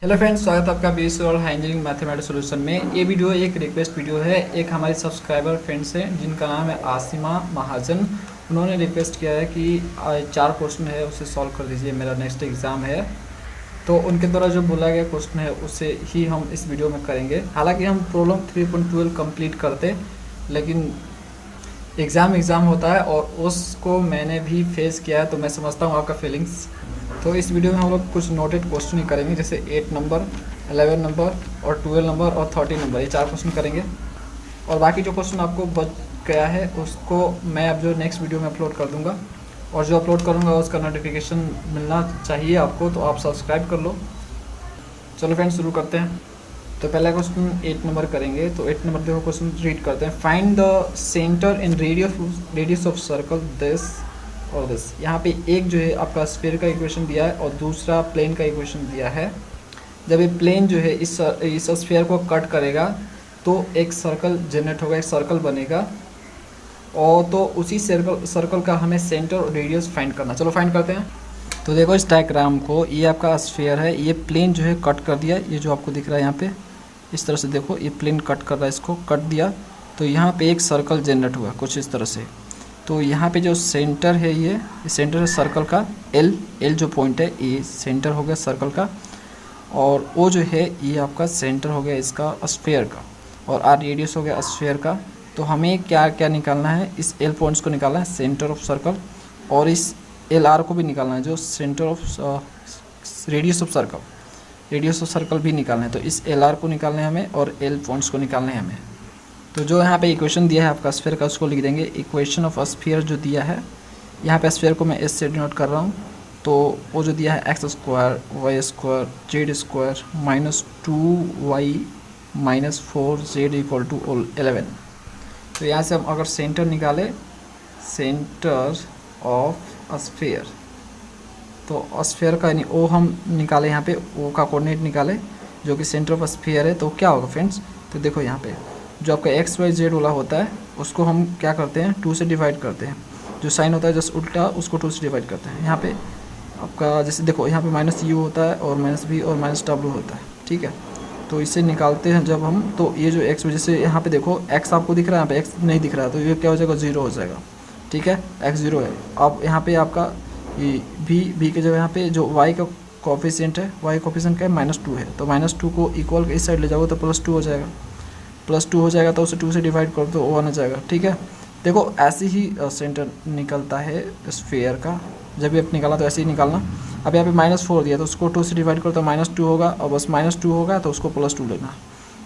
Hello friends, स्वागत है आपका बीएससी और हाई इंजीनियरिंग मैथमेटिक्स सॉल्यूशन में। ये वीडियो एक रिक्वेस्ट वीडियो है। एक हमारे सब्सक्राइबर फ्रेंड्स हैं जिनका नाम है आसिमा महाजन। उन्होंने रिक्वेस्ट किया है कि 4 क्वेश्चन है उसे सॉल्व कर दीजिए, मेरा नेक्स्ट एग्ज़ाम है। तो उनके द्वारा जो बोला गया क्वेश्चन है उसे ही हम इस वीडियो में करेंगे। हालांकि हम प्रॉब्लम 3.12 कंप्लीट करते, लेकिन एग्ज़ाम होता है और उसको मैंने भी फेस किया है, तो मैं समझता हूँ आपका फीलिंग्स। तो इस वीडियो में हम लोग कुछ नोटेड क्वेश्चन ही करेंगे, जैसे 8 नंबर, 11 नंबर और 12 नंबर और 13 नंबर, ये 4 क्वेश्चन करेंगे। और बाकी जो क्वेश्चन आपको बच गया है उसको मैं अब जो नेक्स्ट वीडियो में अपलोड कर दूंगा, और जो अपलोड करूंगा उसका नोटिफिकेशन मिलना चाहिए आपको, तो आप सब्सक्राइब कर लो। चलो फ्रेंड्स, शुरू करते हैं। तो पहला क्वेश्चन 8 नंबर करेंगे। तो 8 नंबर देखो, क्वेश्चन रीड करते हैं। Find the centre in radius of circle this और दिस। यहाँ पे एक जो है आपका स्फीयर का इक्वेशन दिया है और दूसरा प्लेन का इक्वेशन दिया है। जब ये प्लेन जो है इस स्फीयर को कट करेगा तो एक सर्कल जनरेट होगा, एक सर्कल बनेगा, और तो उसी सर्कल का हमें सेंटर और रेडियस फाइंड करना। चलो फाइंड करते हैं। तो देखो इस डायग्राम को, ये आपका स्फीयर है, ये प्लेन जो है कट कर दिया, ये जो आपको दिख रहा है यहाँ पे इस तरह से देखो, ये प्लेन कट कर रहा है, इसको कट दिया तो यहाँ पे एक सर्कल जनरेट हुआ कुछ इस तरह से। तो यहाँ पे जो सेंटर है, ये सेंटर है सर्कल का, एल जो पॉइंट है ये सेंटर हो गया सर्कल का, और ओ जो है ये आपका सेंटर हो गया इसका स्फीयर का, और आर रेडियस हो गया स्फीयर का। तो हमें क्या क्या निकालना है, इस एल पॉइंट्स को निकालना है, सेंटर ऑफ सर्कल, और इस एल आर को भी निकालना है, जो centre of radius of circle भी निकालना है। तो इस एल आर को निकालना है हमें और एल पॉइंट्स को निकालना है हमें। तो जो यहाँ पे इक्वेशन दिया है आपका स्फीयर का, उसको लिख देंगे। इक्वेशन ऑफ स्फीयर जो दिया है, यहाँ पे स्फीयर को मैं एस से डिनोट कर रहा हूँ। तो वो जो दिया है x square y square z square -2y -4z equal to 11। तो यहाँ से हम अगर सेंटर निकाले, सेंटर ऑफ स्फीयर, तो स्फीयर का यानी ओ हम निकाले, यहाँ पे ओ का कोऑर्डिनेट निकाले जो कि सेंटर ऑफ स्फीयर है। तो क्या होगा फ्रेंड्स, तो देखो यहाँ पे जो आपका एक्स वाई जेड वाला होता है उसको हम क्या करते हैं, 2 से डिवाइड करते हैं। जो साइन होता है जस्ट उल्टा, उसको 2 से डिवाइड करते हैं। यहाँ पे आपका जैसे देखो, यहाँ पे -u होता है और -v और -w होता है, ठीक है। तो इसे निकालते हैं जब हम, तो ये जो x वजह से यहाँ पे देखो x आपको दिख रहा है, यहाँ पे x नहीं दिख रहा है, तो ये क्या हो जाएगा, 0 हो जाएगा, ठीक है। x 0 है। अब यहाँ पे आपका ये v के जगह यहाँ पे जो y का कोफिशिएंट है, y कोफिशिएंट का -2 है, तो -2 को इक्वल इस साइड ले जाओगे तो +2 हो जाएगा, +2 हो जाएगा, तो उसे 2 से डिवाइड कर दो, वो आना जाएगा, ठीक है। देखो ऐसे ही सेंटर निकलता है स्फीयर का, जब भी आप निकाला तो ऐसे ही निकालना। अब यहाँ पे -4 दिया तो उसको 2 से डिवाइड करो तो -2 होगा, और बस -2 होगा तो उसको +2 लेना,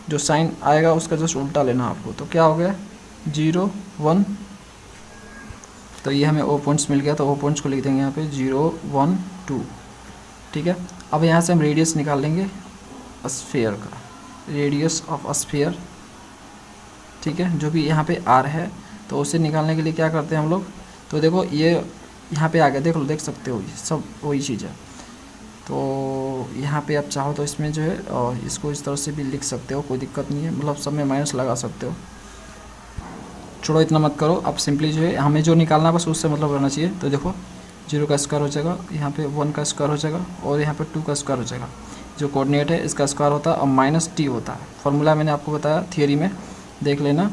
जो साइन आएगा उसका जस्ट उल्टा लेना आपको। तो क्या हो गया, 0 1। तो ये हमें ओ पॉइंट्स मिल गया, तो ओ पॉइंट्स को लिख देंगे यहाँ पे 0 1 2, ठीक है। अब यहाँ से हम रेडियस निकाल लेंगे स्फीयर का, रेडियस ऑफ स्फीयर, ठीक है, जो कि यहाँ पे आर है। तो उसे निकालने के लिए क्या करते हैं हम लोग, तो देखो ये यहाँ पे आ गया, देख सकते हो, ये सब वही चीज़ है। तो यहाँ पे आप चाहो तो इसमें जो है और इसको इस तरह से भी लिख सकते हो, कोई दिक्कत नहीं है, मतलब सब में माइनस लगा सकते हो। छोड़ो इतना मत करो, अब सिंपली जो है हमें जो निकालना बस उससे मतलब रहना चाहिए। तो देखो 0 का स्क्वायर हो जाएगा, यहाँ पे 1 का स्क्वायर हो जाएगा, और यहाँ पे 2 का स्क्वायर हो जाएगा। जो कोऑर्डिनेट है इसका स्क्वायर होता है और -t होता है। फॉर्मूला मैंने आपको बताया थियोरी में, देख लेना,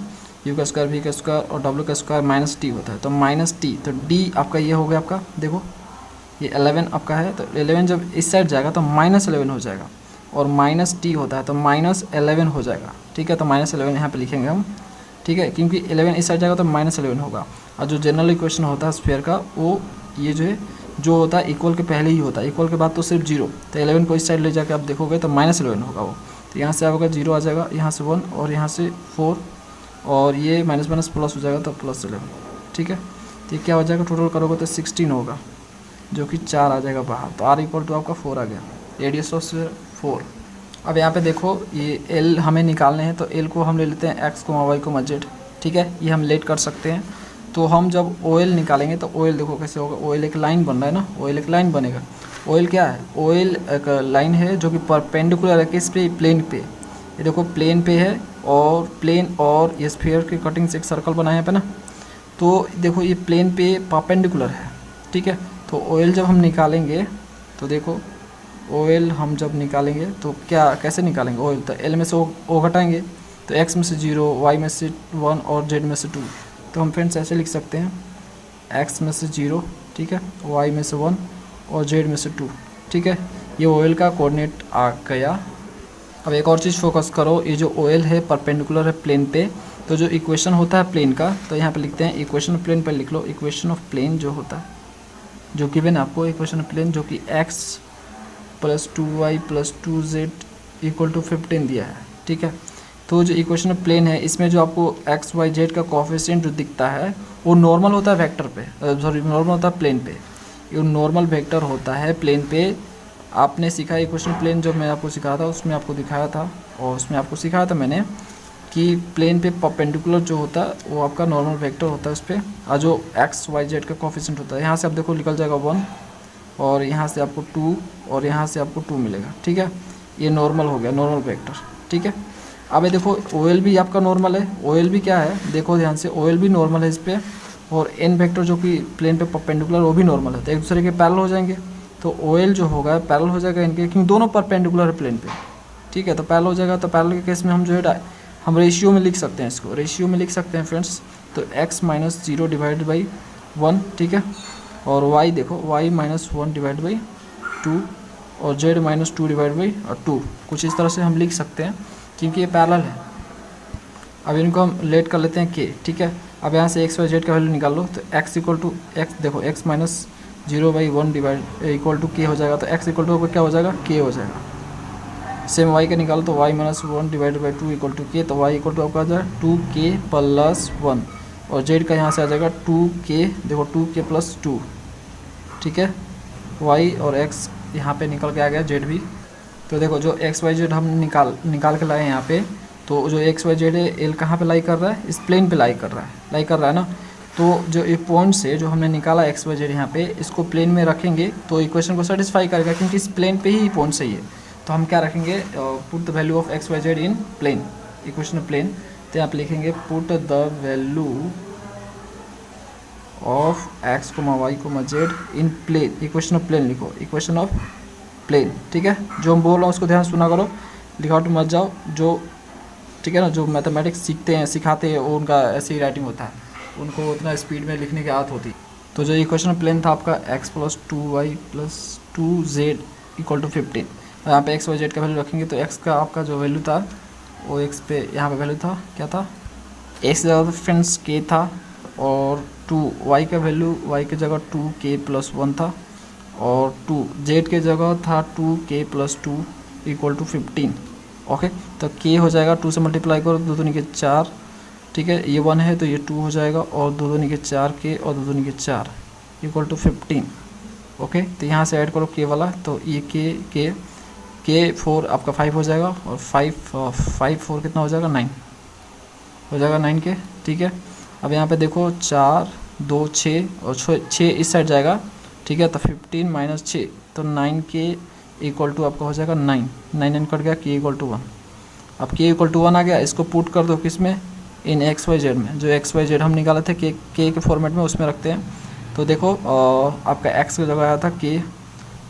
u का स्क्वायर v का स्क्वायर और w का स्क्वायर -t होता है। तो -t, तो d आपका ये हो गया, आपका देखो ये 11 आपका है, तो 11 जब इस साइड जाएगा तो -11 हो जाएगा, और -t होता है तो -11 हो जाएगा, ठीक है। तो -11 यहाँ पे लिखेंगे हम, ठीक है, क्योंकि 11 इस साइड जाएगा तो -11 होगा। और जो जनरल इक्वेशन होता है स्फीयर का, वो ये जो है जो होता है इक्वल के पहले ही होता है, इक्वल के बाद तो सिर्फ 0। तो 11 को इस साइड ले जाकर आप देखोगे तो -11 होगा वो। तो यहाँ से आपका 0 आ जाएगा, यहाँ से 1 और यहाँ से 4, और ये माइनस प्लस हो जाएगा तो +11, ठीक है। तो ये क्या हो जाएगा, टोटल करोगे तो 16 होगा, जो कि 4 आ जाएगा बाहर। तो r इक्वल टू आपका 4 आ गया, रेडियस ऑफ 4। अब यहाँ पे देखो ये l हमें निकालने हैं, तो l को हम ले लेते हैं x, y, z, ठीक है। ये हम लेट कर सकते हैं। तो हम जब OL निकालेंगे तो OL देखो कैसे होगा, OL एक लाइन बन रहा है ना, OL एक लाइन बनेगा। OL क्या है, OL एक लाइन है जो कि परपेंडिकुलर है किस पे, प्लेन पे। ये देखो प्लेन पे है, और प्लेन और ये स्फीयर की कटिंग से एक सर्कल बनाए यहाँ पे ना, तो देखो ये प्लेन पे परपेंडिकुलर है, ठीक है। तो OL जब हम निकालेंगे तो देखो OL हम जब निकालेंगे तो क्या कैसे निकालेंगे OL, तो L में से O घटाएंगे, तो X में से 0, Y में से 1 और Z में से 2। तो हम फ्रेंड्स ऐसे लिख सकते हैं, X में से 0, ठीक है, Y में से 1 और Z में से 2, ठीक है। ये OL का कोऑर्डिनेट आ गया। अब एक और चीज़ फोकस करो, ये जो OL है परपेंडिकुलर है प्लेन पे, तो जो इक्वेशन होता है प्लेन का, तो यहाँ पे लिखते हैं इक्वेशन ऑफ प्लेन पर लिख लो। इक्वेशन ऑफ प्लेन जो होता है, जो गिवन आपको इक्वेशन ऑफ प्लेन, जो कि x + 2y + 2z = 15 दिया है, ठीक है। तो जो इक्वेशन ऑफ प्लेन है, इसमें जो आपको x y z का कोफिशिएंट जो दिखता है वो नॉर्मल होता है वेक्टर पे, सॉरी नॉर्मल होता है प्लेन पे, ये नॉर्मल वेक्टर होता है प्लेन पे। आपने सीखा इक्वेशन प्लेन जो मैं आपको सिखाया था, उसमें आपको दिखाया था, और उसमें आपको सिखाया था मैंने कि प्लेन पे परपेंडिकुलर जो होता है वो आपका नॉर्मल वेक्टर होता है उस पर, और जो x y z का कोफिशिएंट होता है, यहाँ से आप देखो निकल जाएगा 1, और यहाँ से आपको 2, और यहाँ से आपको 2 मिलेगा, ठीक है। ये नॉर्मल हो गया, नॉर्मल वेक्टर, ठीक है। अब ये देखो OL भी आपका नॉर्मल है, OL भी क्या है देखो ध्यान से, OL भी नॉर्मल है इस पर, और n वेक्टर जो कि प्लेन पे परपेंडिकुलर वो भी नॉर्मल है, तो एक दूसरे के पैरेलल हो जाएंगे। तो OL जो होगा पैरेलल हो जाएगा इनके, क्योंकि दोनों परपेंडिकुलर है प्लेन पे, ठीक है। तो पैरेलल हो जाएगा, तो पैरेलल के केस में हम जो है हम रेशियो में लिख सकते हैं, इसको रेशियो में लिख सकते हैं फ्रेंड्स। तो x - 0 / 1, ठीक है, और y देखो y - 1 / 2, और z - 2 / 2, कुछ इस तरह से हम लिख सकते हैं, क्योंकि ये पैरेलल है। अब इनको हम लेट कर लेते हैं k, ठीक है। अब यहाँ से x y z का वैल्यू निकाल लो, तो x देखो x - 0 / 1 = k हो जाएगा, तो x = क्या हो जाएगा, k हो जाएगा। सेम y का निकालो, तो y - 1 / 2 = k, तो y = आपका आ जाएगा 2k + 1, और z का यहाँ से आ जाएगा 2k, देखो 2k + 2, ठीक है। y और x यहाँ पे निकल के आ गया, z भी। तो देखो जो x y z हम निकाल के लाए यहाँ पे, तो जो x y z है l कहाँ पे लाई कर रहा है, इस प्लेन पे लाई कर रहा है ना। तो जो ये पॉइंट से जो हमने निकाला x y z यहाँ पे, इसको प्लेन में रखेंगे तो इक्वेशन को सेटिस्फाई करेगा, क्योंकि इस प्लेन पे ही पॉइंट सही है। तो हम क्या रखेंगे, put the value of x y z in plane, equation of plane. तो यहाँ पे लिखेंगे put the value of x, y, z in plane, equation of plane लिखो, इक्वेशन ऑफ प्लेन, ठीक है। जो हम बोल रहा हूँ उसको ध्यान सुना करो, लिखावट मत जाओ, जो ठीक है ना, जो मैथमेटिक्स सीखते हैं सिखाते हैं वो उनका ऐसे ही राइटिंग होता है, उनको उतना स्पीड में लिखने की आदत होती है। तो जो इक्वेशन ऑफ प्लेन था आपका x + 2y + 2z = 15, यहाँ पे x y z का वैल्यू रखेंगे, तो x का आपका जो वैल्यू था वो x पे यहाँ पे वैल्यू था, क्या था, x की जगह फ्रेंड्स k था, और 2 y का वैल्यू y की जगह 2k + 1 था, और 2 z की जगह था 2k + 2 = 15, ओके। तो k हो जाएगा, 2 से मल्टीप्लाई करो, 2 दूनी के 4, ठीक है, ये 1 है तो ये 2 हो जाएगा, और 2 दूनी के 4k और 2 दूनी के 4 = 15, ओके। तो यहाँ से ऐड करो k वाला, तो ये k 4 आपका 5 हो जाएगा, और 5 4 कितना हो जाएगा, 9 हो जाएगा, 9k, ठीक है। अब यहाँ पे देखो 4 2 6 और 6 इस साइड जाएगा, ठीक है। तो 15 - 6, तो 9k = आपका हो जाएगा 9 9 कट गया, k = 1। अब k = 1 आ गया, इसको पुट कर दो किस में, इन x y z में, जो x y z हम निकाले थे k के फॉर्मेट में, उसमें रखते हैं। तो देखो आपका x की जगह आया था k,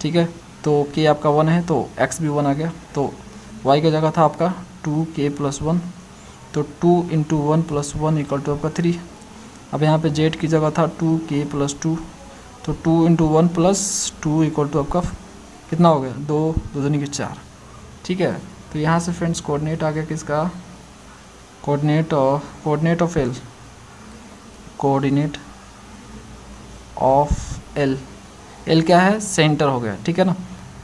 ठीक है, तो k आपका 1 है तो x भी 1 आ गया, तो y की जगह था आपका 2k + 1, तो 2 × 1 + 1 = आपका 3। अब यहाँ पे z की जगह था 2k + 2, तो 2 × 1 + 2 = आपका कितना हो गया, 2 2 दूनी के 4, ठीक है। तो यहाँ से फ्रेंड्स कोऑर्डिनेट आ गया किसका, coordinate of L, coordinate of L, L क्या है, सेंटर हो गया, ठीक है ना।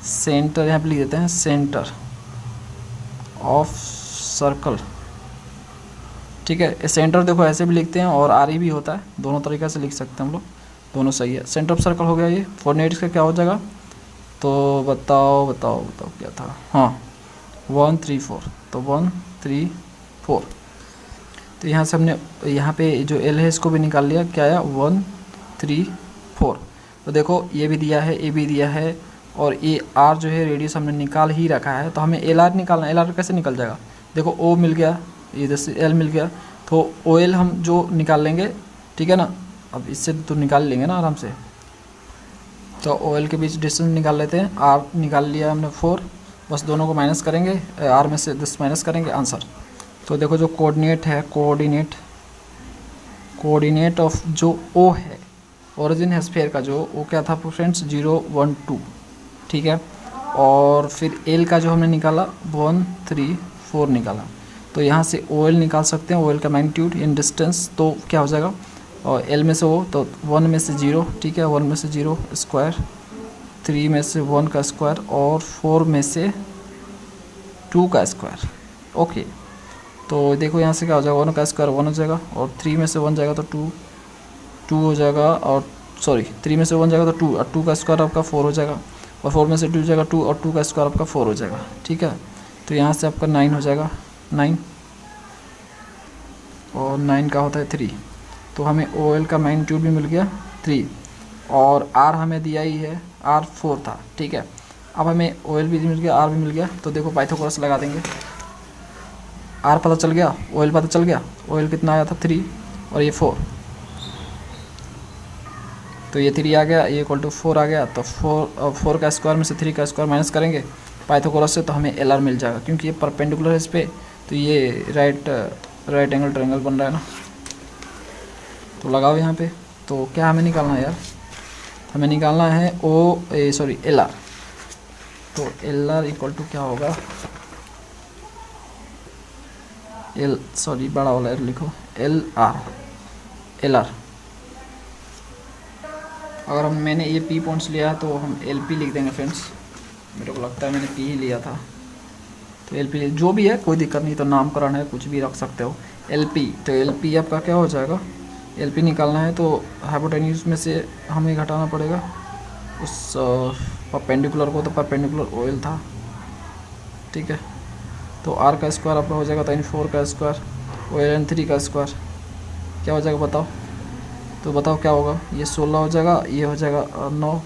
सेंटर यहाँ पे लिख देते हैं, सेंटर ऑफ सर्कल, ठीक है। सेंटर देखो ऐसे भी लिखते हैं और आर भी होता है, दोनों तरीक़े से लिख सकते हैं हम लोग, दोनों सही है। सेंटर ऑफ सर्कल हो गया ये। कोऑर्डिनेट्स का क्या हो जाएगा, तो बताओ क्या था, हाँ 1 3 4, तो 1 3 4। तो यहाँ से हमने यहाँ पे जो L है इसको भी निकाल लिया, क्या आया 1 3 4। तो देखो ये भी दिया है, ये भी दिया है, और ये R जो है रेडियस हमने निकाल ही रखा है, तो हमें LR निकालना है। LR कैसे निकल जाएगा, देखो O मिल गया, इधर से L मिल गया, तो OL हम जो निकाल लेंगे, ठीक है ना। अब इससे तो निकाल लेंगे ना आराम से, तो OL के बीच डिस्टेंस निकाल लेते हैं। R निकाल लिया हमने 4, बस दोनों को माइनस करेंगे, R में से 10 माइनस करेंगे, आंसर। तो देखो जो कोऑर्डिनेट है, कोऑर्डिनेट ऑफ जो O है, ओरिजिन है स्फीयर का जो, वो क्या था फ्रेंड्स 0 1 2, ठीक है। और फिर L का जो हमने निकाला 1 3 4 निकाला। तो यहाँ से OL निकाल सकते हैं, OL का मैग्नीट्यूड इन डिस्टेंस, तो क्या हो जाएगा, और L में से O तो 1 में से 0, ठीक है, 1 में से 0 स्क्वायर, 3 में से 1 का स्क्वायर और 4 में से 2 का स्क्वायर। ओके, तो देखो यहाँ से क्या हो जाएगा, 1 का स्क्वायर 1 हो जाएगा, और 3 में से 1 जाएगा तो 2 हो जाएगा, और सॉरी 3 में से 1 जाएगा तो 2, और 2 का स्क्वायर आपका 4 हो जाएगा, और 4 में से 2 जाएगा 2, और 2 का स्क्वायर आपका 4 हो जाएगा, ठीक है। तो यहाँ से आपका 9 हो जाएगा, 9, और 9 का होता है 3। तो हमें OL का मैग्नीट्यूड भी मिल गया 3, और R हमें दिया ही है, R 4 था, ठीक है। अब हमें OL भी मिल गया, R भी मिल गया। तो देखो पाइथागोरस लगा देंगे, R पता चल गया, OL पता चल गया। OL कितना आया था 3, और ये 4, तो ये 3 आ गया, ये इक्वल टू 4 आ गया। तो 4 का स्क्वायर में से 3 का स्क्वायर माइनस करेंगे पाइथागोरस से, तो हमें LR मिल जाएगा, क्योंकि ये परपेंडिकुलर है इस पर, तो ये राइट एंगल ट्रायंगल बन रहा है ना। तो लगाओ यहाँ पे। तो क्या हमें निकालना है यार, हमें निकालना है LR। तो LR इक्वल टू क्या होगा, बड़ा वाला लिखो, LR। अगर मैंने ये P पॉइंट्स लिया है तो हम LP लिख देंगे फ्रेंड्स, मेरे को लगता है मैंने P ही लिया था। तो LP जो भी है कोई दिक्कत नहीं, तो नामकरण है, कुछ भी रख सकते हो। LP, तो LP आपका क्या हो जाएगा, LP निकालना है तो हाइपोटेन्यूज में से हमें घटाना पड़ेगा उस परपेंडिकुलर को, तो परपेंडिकुलर OL था, ठीक है। तो R का स्क्वायर आपका हो जाएगा 4 का स्क्वायर, OL 3 का स्क्वायर, क्या हो जाएगा बताओ। तो बताओ क्या होगा, ये 16 हो जाएगा, ये हो जाएगा 9,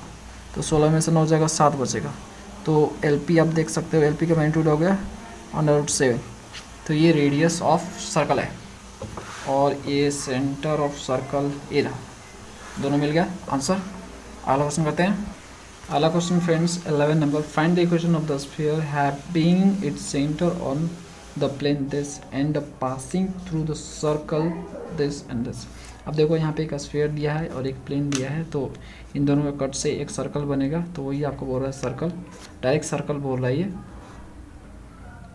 तो 16 में से 9 हो जाएगा, 7 बचेगा। तो LP आप देख सकते हो, LP का मैग्नीट्यूड हो गया √7। तो ये रेडियस ऑफ सर्कल है, और ये सेंटर ऑफ सर्कल ए रहा, दोनों मिल गया आंसर। अगला क्वेश्चन करते हैं। अगला क्वेश्चन फ्रेंड्स 11 नंबर, find the equation of the sphere having its centre on the plane this and passing through the circle this and this. अब देखो यहाँ पे एक स्फीयर दिया है और एक प्लेन दिया है, तो इन दोनों के कट से एक सर्कल बनेगा, तो वही आपको बोल रहा है सर्कल, डायरेक्ट सर्कल बोल रहा है ये।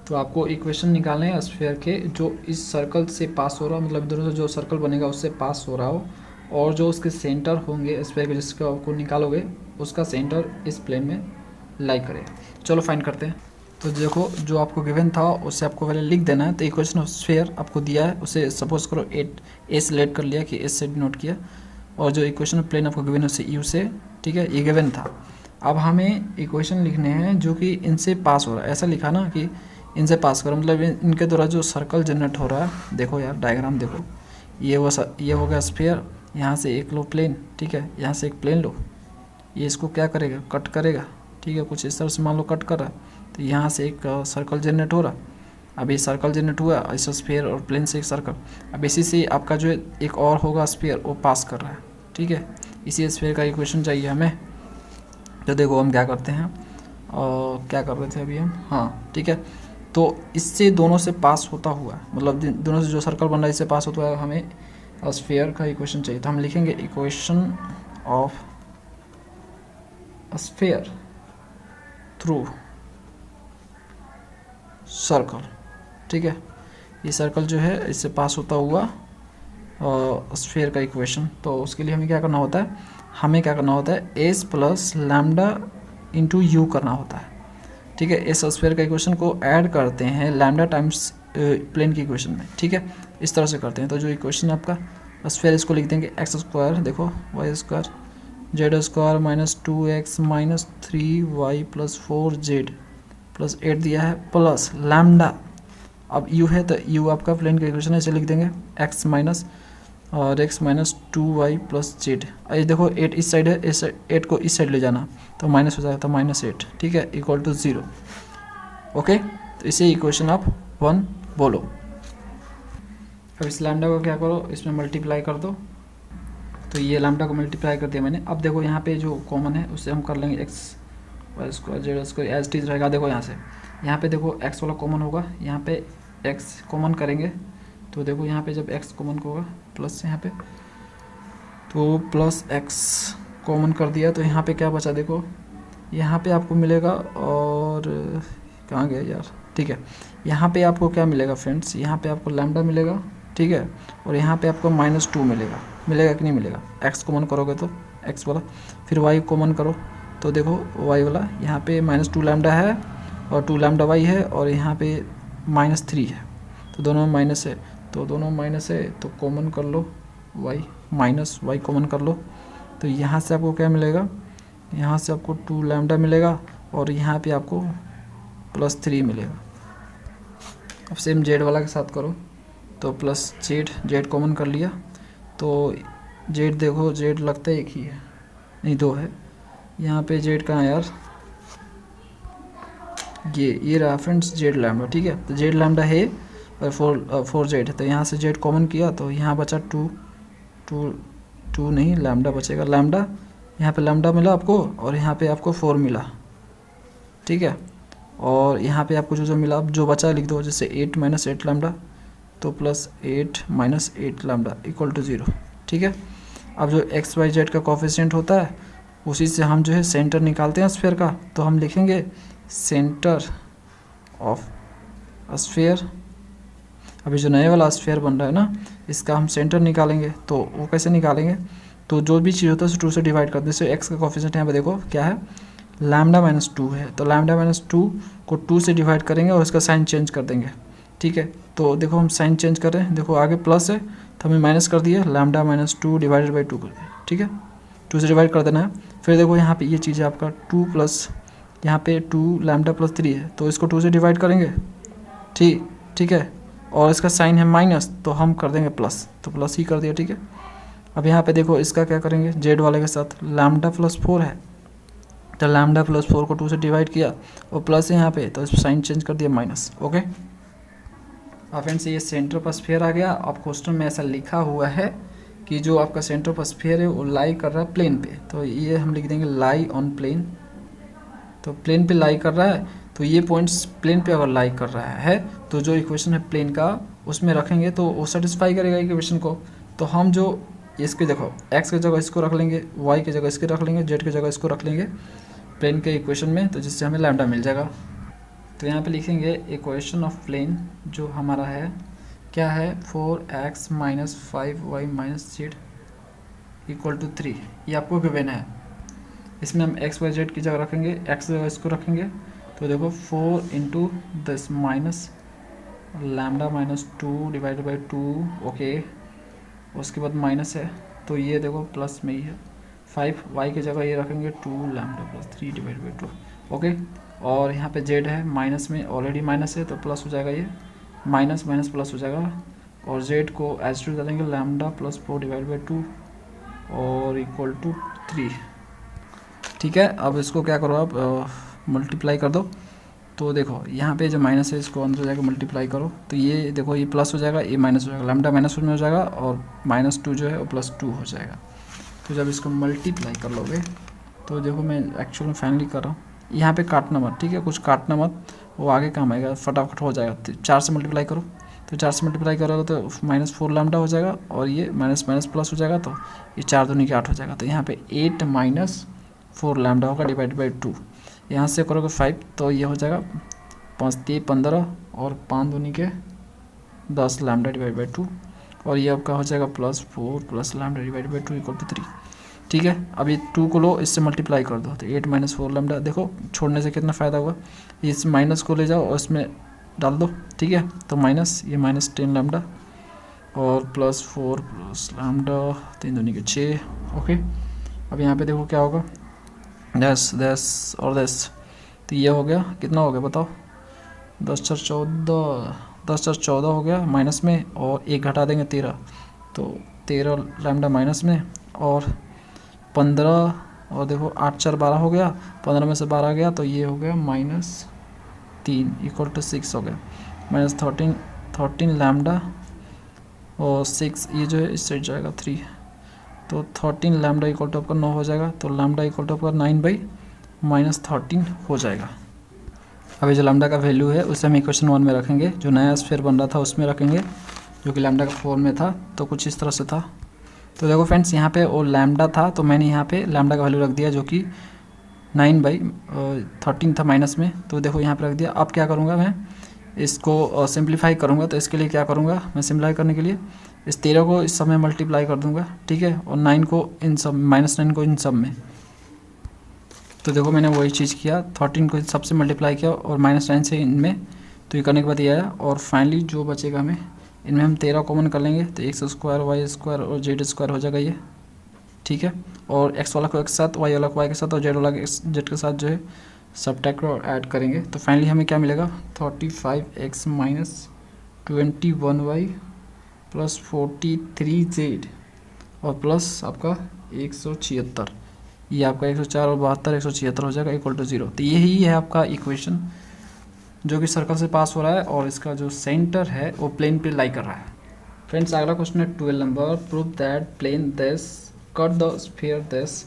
तो आपको इक्वेशन निकालने हैं स्फीयर के, जो इस सर्कल से पास हो रहा हो, मतलब दोनों से जो सर्कल बनेगा उससे पास हो रहा हो, और जो उसके सेंटर होंगे स्फीयर के, जिसका आपको निकालोगे उसका सेंटर इस प्लेन में लाई करे। चलो फाइंड करते हैं। तो देखो जो आपको गिवन था उससे आपको पहले लिख देना है। तो इक्वेशन ऑफ स्फीयर आपको दिया है, उसे सपोज करो ए सिलेक्ट कर लिया कि एस से डिनोट किया, और जो इक्वेशन ऑफ प्लेन आपको गिवन है उसे यू से, ठीक है, ये गिवन था। अब हमें इक्वेशन लिखने हैं जो कि इनसे पास हो रहा है, ऐसा लिखा ना कि इनसे पास करो, मतलब इनके द्वारा जो सर्कल जनरेट हो रहा है। देखो यार डायग्राम देखो, ये हो गया स्फीयर, यहाँ से एक लो प्लेन, ठीक है, यहाँ से एक प्लेन लो, ये इसको क्या करेगा, कट करेगा, ठीक है, कुछ इस तरह से मान लो कट कर रहा है, तो यहाँ से एक सर्कल जनरेट हो रहा। अब ये सर्कल जनरेट हुआ इस स्फीयर और प्लेन से एक सर्कल, अब इसी से आपका जो एक और होगा स्फीयर वो पास कर रहा है, ठीक है। इसी स्फीयर का इक्वेशन चाहिए हमें। तो देखो हम क्या करते हैं, और क्या कर रहे थे अभी हम, हाँ ठीक है। तो इससे दोनों से पास होता हुआ, मतलब दोनों से जो सर्कल बन रहा है इससे पास होता हुआ हमें स्फीयर का इक्वेशन चाहिए। तो हम लिखेंगे equation of sphere through circle, ठीक है। ये सर्कल जो है इससे पास होता हुआ स्फीयर का इक्वेशन। तो उसके लिए हमें क्या करना होता है, S plus lambda into you करना होता है, ठीक है। इस स्फीयर का इक्वेशन को ऐड करते हैं लैम्डा टाइम्स प्लेन की इक्वेशन में, ठीक है, इस तरह से करते हैं। तो जो इक्वेशन आपका स्फीयर, इसको लिख देंगे एक्स स्क्वायर, देखो y square z square minus 2x minus 3y plus 4z plus 8 दिया है, प्लस लैम्डा, अब u है तो u आपका प्लेन का इक्वेशन है, इसे लिख देंगे x minus 2y plus Z. ये देखो 8 इस साइड है, इस 8 को इस साइड ले जाना तो माइनस हो जाएगा, तो -8, ठीक है, इक्वल टू 0। ओके, तो इसे इक्वेशन आप 1 बोलो। अब इस लैम्डा को क्या करो, इसमें मल्टीप्लाई कर दो, तो ये लैम्डा को मल्टीप्लाई कर दिया मैंने। अब देखो यहाँ पे जो कॉमन है उससे हम कर लेंगे x y square z square as टीज रहेगा। देखो यहाँ पे देखो एक्स वाला कॉमन होगा, यहाँ पे एक्स कॉमन करेंगे तो देखो यहाँ पे जब एक्स कॉमन होगा प्लस यहाँ पे, तो प्लस एक्स कॉमन कर दिया तो यहाँ पे क्या बचा देखो, यहाँ पे आपको मिलेगा, और कहाँ गया यार, ठीक है, यहाँ पे आपको क्या मिलेगा फ्रेंड्स, यहाँ पे आपको लैम्डा मिलेगा, ठीक है, और यहाँ पे आपको -2 मिलेगा कि नहीं मिलेगा। एक्स कॉमन करोगे तो एक्स वाला, फिर वाई कॉमन करो तो देखो वाई वाला यहाँ पे -2 लैम्डा है और 2 लैम्डा वाई है, और यहाँ पे -3 है, तो दोनों में माइनस है, तो दोनों माइनस है तो कॉमन कर लो वाई, माइनस वाई कॉमन कर लो, तो यहाँ से आपको क्या मिलेगा, यहाँ से आपको 2 लैम्डा मिलेगा और यहाँ पे आपको +3 मिलेगा। अब सेम जेड वाला के साथ करो तो प्लस जेड कॉमन कर लिया, तो जेड देखो जेड लगता है एक ही है, नहीं 2 है, यहाँ पे जेड कहाँ है यार, ये रहा फ्रेंड्स जेड लैम्डा, ठीक है, तो जेड लैम्डा है और 4 जेड है, तो यहाँ से जेड कॉमन किया तो यहाँ बचा 2 नहीं लैम्डा बचेगा, लैम्डा यहाँ पे लैम्डा मिला आपको और यहाँ पे आपको 4 मिला, ठीक है, और यहाँ पे आपको जो मिला अब जो बचा लिख दो, जैसे 8 - 8 लैम्डा तो +8 - 8 लैम्डा इक्वल टू 0, ठीक है। अब जो एक्स वाई जेड का कोफिशिएंट होता है उसी से हम जो है सेंटर निकालते हैं स्फीयर का, तो हम लिखेंगे सेंटर ऑफ स्फीयर। अभी जो नए वाला स्फीयर बन रहा है ना, इसका हम सेंटर निकालेंगे, तो वो कैसे निकालेंगे, तो जो भी चीज़ होता है उसे 2 से डिवाइड कर दो। जैसे एक्स का कोफिशिएंट यहाँ पे देखो क्या है, लैम्डा -2 है, तो लैम्डा -2 को 2 से डिवाइड करेंगे और इसका साइन चेंज कर देंगे, ठीक है, तो देखो हम साइन चेंज कर रहे हैं, देखो आगे प्लस है तो हमें माइनस कर दिया, लैम्डा -2 डिवाइडेड बाई 2 कर दिया, ठीक है, 2 से डिवाइड कर देना है। फिर देखो यहाँ पे ये चीज़ है आपका 2 प्लस यहाँ पे 2 लैम्डा +3 है, तो इसको 2 से डिवाइड करेंगे, ठीक है, और इसका साइन है माइनस तो हम कर देंगे प्लस, तो प्लस ही कर दिया, ठीक है। अब यहाँ पे देखो इसका क्या करेंगे, जेड वाले के साथ लैम्डा +4 है, तो लैम्डा +4 को 2 से डिवाइड किया और प्लस है यहाँ पे, तो इस साइन चेंज कर दिया माइनस, ओके। अब फ्रेंड्स ये सेंटर पर स्फीयर आ गया। अब क्वेश्चन में ऐसा लिखा हुआ है कि जो आपका सेंटर पर स्फीयर है वो लाई कर रहा है प्लेन पे, तो ये हम लिख देंगे लाई ऑन प्लेन, तो प्लेन पे लाई कर रहा है, तो ये पॉइंट्स प्लेन पे अगर लाई कर रहा है तो जो इक्वेशन है प्लेन का उसमें रखेंगे तो वो सेटिस्फाई करेगा इक्वेशन को। तो हम जो इसके देखो एक्स की जगह इसको रख लेंगे, वाई की जगह इसके रख लेंगे, जेड की जगह इसको रख लेंगे प्लेन के इक्वेशन में, तो जिससे हमें लैम्डा मिल जाएगा। तो यहाँ पे लिखेंगे इक्वेशन ऑफ प्लेन जो हमारा है क्या है, 4x - 5y - z equal to 3, ये आपको गिवन है। इसमें हम x y z की जगह रखेंगे, x जगह इसको रखेंगे, तो देखो 4 × this minus lambda -2 divided by 2, okay, उसके बाद माइनस है तो ये देखो प्लस में ही है, 5 y की जगह ये रखेंगे 2 लैम्डा +3 डिवाइडेड बाई 2, ओके, और यहाँ पे z है माइनस में, ऑलरेडी माइनस है तो प्लस हो जाएगा, ये माइनस माइनस प्लस हो जाएगा, और z को एज टू डालेंगे लैम्डा +4 डिवाइड बाई 2 और इक्वल टू 3, ठीक है। अब इसको क्या करो आप मल्टीप्लाई कर दो, तो देखो यहाँ पे जो माइनस है इसको अंदर जाकर मल्टीप्लाई करो, तो ये देखो ये प्लस हो जाएगा, ये माइनस हो जाएगा, लैम्डा -1 में हो जाएगा और -2 जो है वो +2 हो जाएगा। तो जब इसको मल्टीप्लाई कर लोगे तो देखो मैं एक्चुअल में फाइनली कर रहा हूँ, यहाँ पे काटना मत, ठीक है, कुछ काटना मत, वो आगे काम आएगा, फटाफट हो जाएगा। 4 से मल्टीप्लाई करो, तो 4 से मल्टीप्लाई करोगे तो -4 लैम्डा हो जाएगा और ये माइनस माइनस प्लस हो जाएगा, तो ये 4 दूनी के 8 हो जाएगा, तो यहाँ पे 8 - 4 लैम्डा होगा डिवाइड बाई 2, यहाँ से करोगे 5 तो ये हो जाएगा 5 × 3 = 15 और 5 दूनी के 10 लैम्डा डिवाइड बाई 2, और ये आपका हो जाएगा +4 + lambda divide by 2 equal to 3, ठीक है। अब ये 2 को लो, इससे मल्टीप्लाई कर दो, तो 8 - 4 लैम्डा, देखो छोड़ने से कितना फ़ायदा हुआ, इस माइनस को ले जाओ और इसमें डाल दो, ठीक है, तो माइनस ये -10 लैम्डा और +4 + लैम्डा 3 दूनी के 6, ओके। अब यहाँ पे देखो क्या होगा, 10 और 10, तो ये हो गया, कितना हो गया बताओ, 10 × 14 हो गया माइनस में, और 1 घटा देंगे 13, तो 13 लैम्डा माइनस में, और 15 और देखो 8 × 4 12 हो गया, 15 में से 12 गया तो ये हो गया -3 इक्वल टू 6 हो गया, -13 लैम्डा और 6 ये जो है इस साइड जाएगा 3, तो 13 लैम्डा इक्वल टू आपका 9 हो जाएगा, तो लैम्डा इक्वल टू आपका 9/-13 हो जाएगा। अभी जो लैम्डा का वैल्यू है उसे हम इक्वेशन 1 में रखेंगे, जो नया स्फीयर बन रहा था उसमें रखेंगे, जो कि लैम्डा का 4 में था, तो कुछ इस तरह से था। तो देखो फ्रेंड्स, यहाँ पे वो लैम्डा था तो मैंने यहाँ पे लैम्डा का वैल्यू रख दिया जो कि 9/13 था माइनस में, तो देखो यहाँ पे रख दिया। अब क्या करूँगा, मैं इसको सिंप्लीफाई करूँगा, तो इसके लिए क्या करूँगा, मैं सिंप्लीफाई करने के लिए इस 13 को इस सब में मल्टीप्लाई कर दूँगा, ठीक है, और 9 को इन सब, -9 को इन सब में। तो देखो मैंने वही चीज़ किया, 13 को सबसे मल्टीप्लाई किया और -9 से इनमें, तो ये करने के बाद ये आया, और फाइनली जो बचेगा हमें, इनमें हम 13 कॉमन कर लेंगे, तो x² y² और z² हो जाएगा ये, ठीक है। और x वाला को एक साथ, y वाला को y के साथ और z वाला z के साथ जो है सब्ट्रैक्ट और ऐड करेंगे, तो फाइनली हमें क्या मिलेगा, 35x - 21y + 43z और प्लस आपका 176, ये आपका 104 और 72 176 हो जाएगा इक्वल टू 0। तो यही है आपका इक्वेशन जो कि सर्कल से पास हो रहा है और इसका जो सेंटर है वो प्लेन पे लाई कर रहा है। फ्रेंड्स, अगला क्वेश्चन है 12 नंबर, prove that plane this cut the sphere this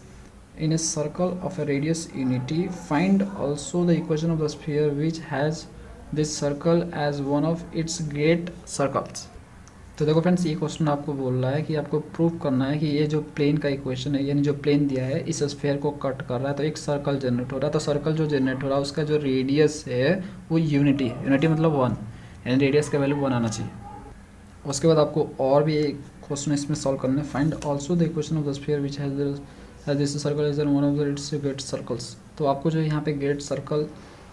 in a circle of a radius unity, find also the equation of the sphere which has this circle as one of its great circles. तो देखो friends, ये question आपको बोल रहा है कि आपको prove करना है कि ये जो प्लेन का इक्वेशन है, यानी जो प्लेन दिया है इस स्फीयर को कट कर रहा है, तो एक सर्कल जनरेट हो रहा है। तो सर्कल जो जनरेट हो रहा है उसका जो रेडियस है वो यूनिटी है, यूनिटी मतलब 1, यानी रेडियस का वैल्यू 1 आना चाहिए। उसके बाद आपको और भी एक क्वेश्चन इसमें सॉल्व करना है, find also the equation of the sphere which has this circle is one of the it's great circles. तो आपको जो यहाँ पे ग्रेट सर्कल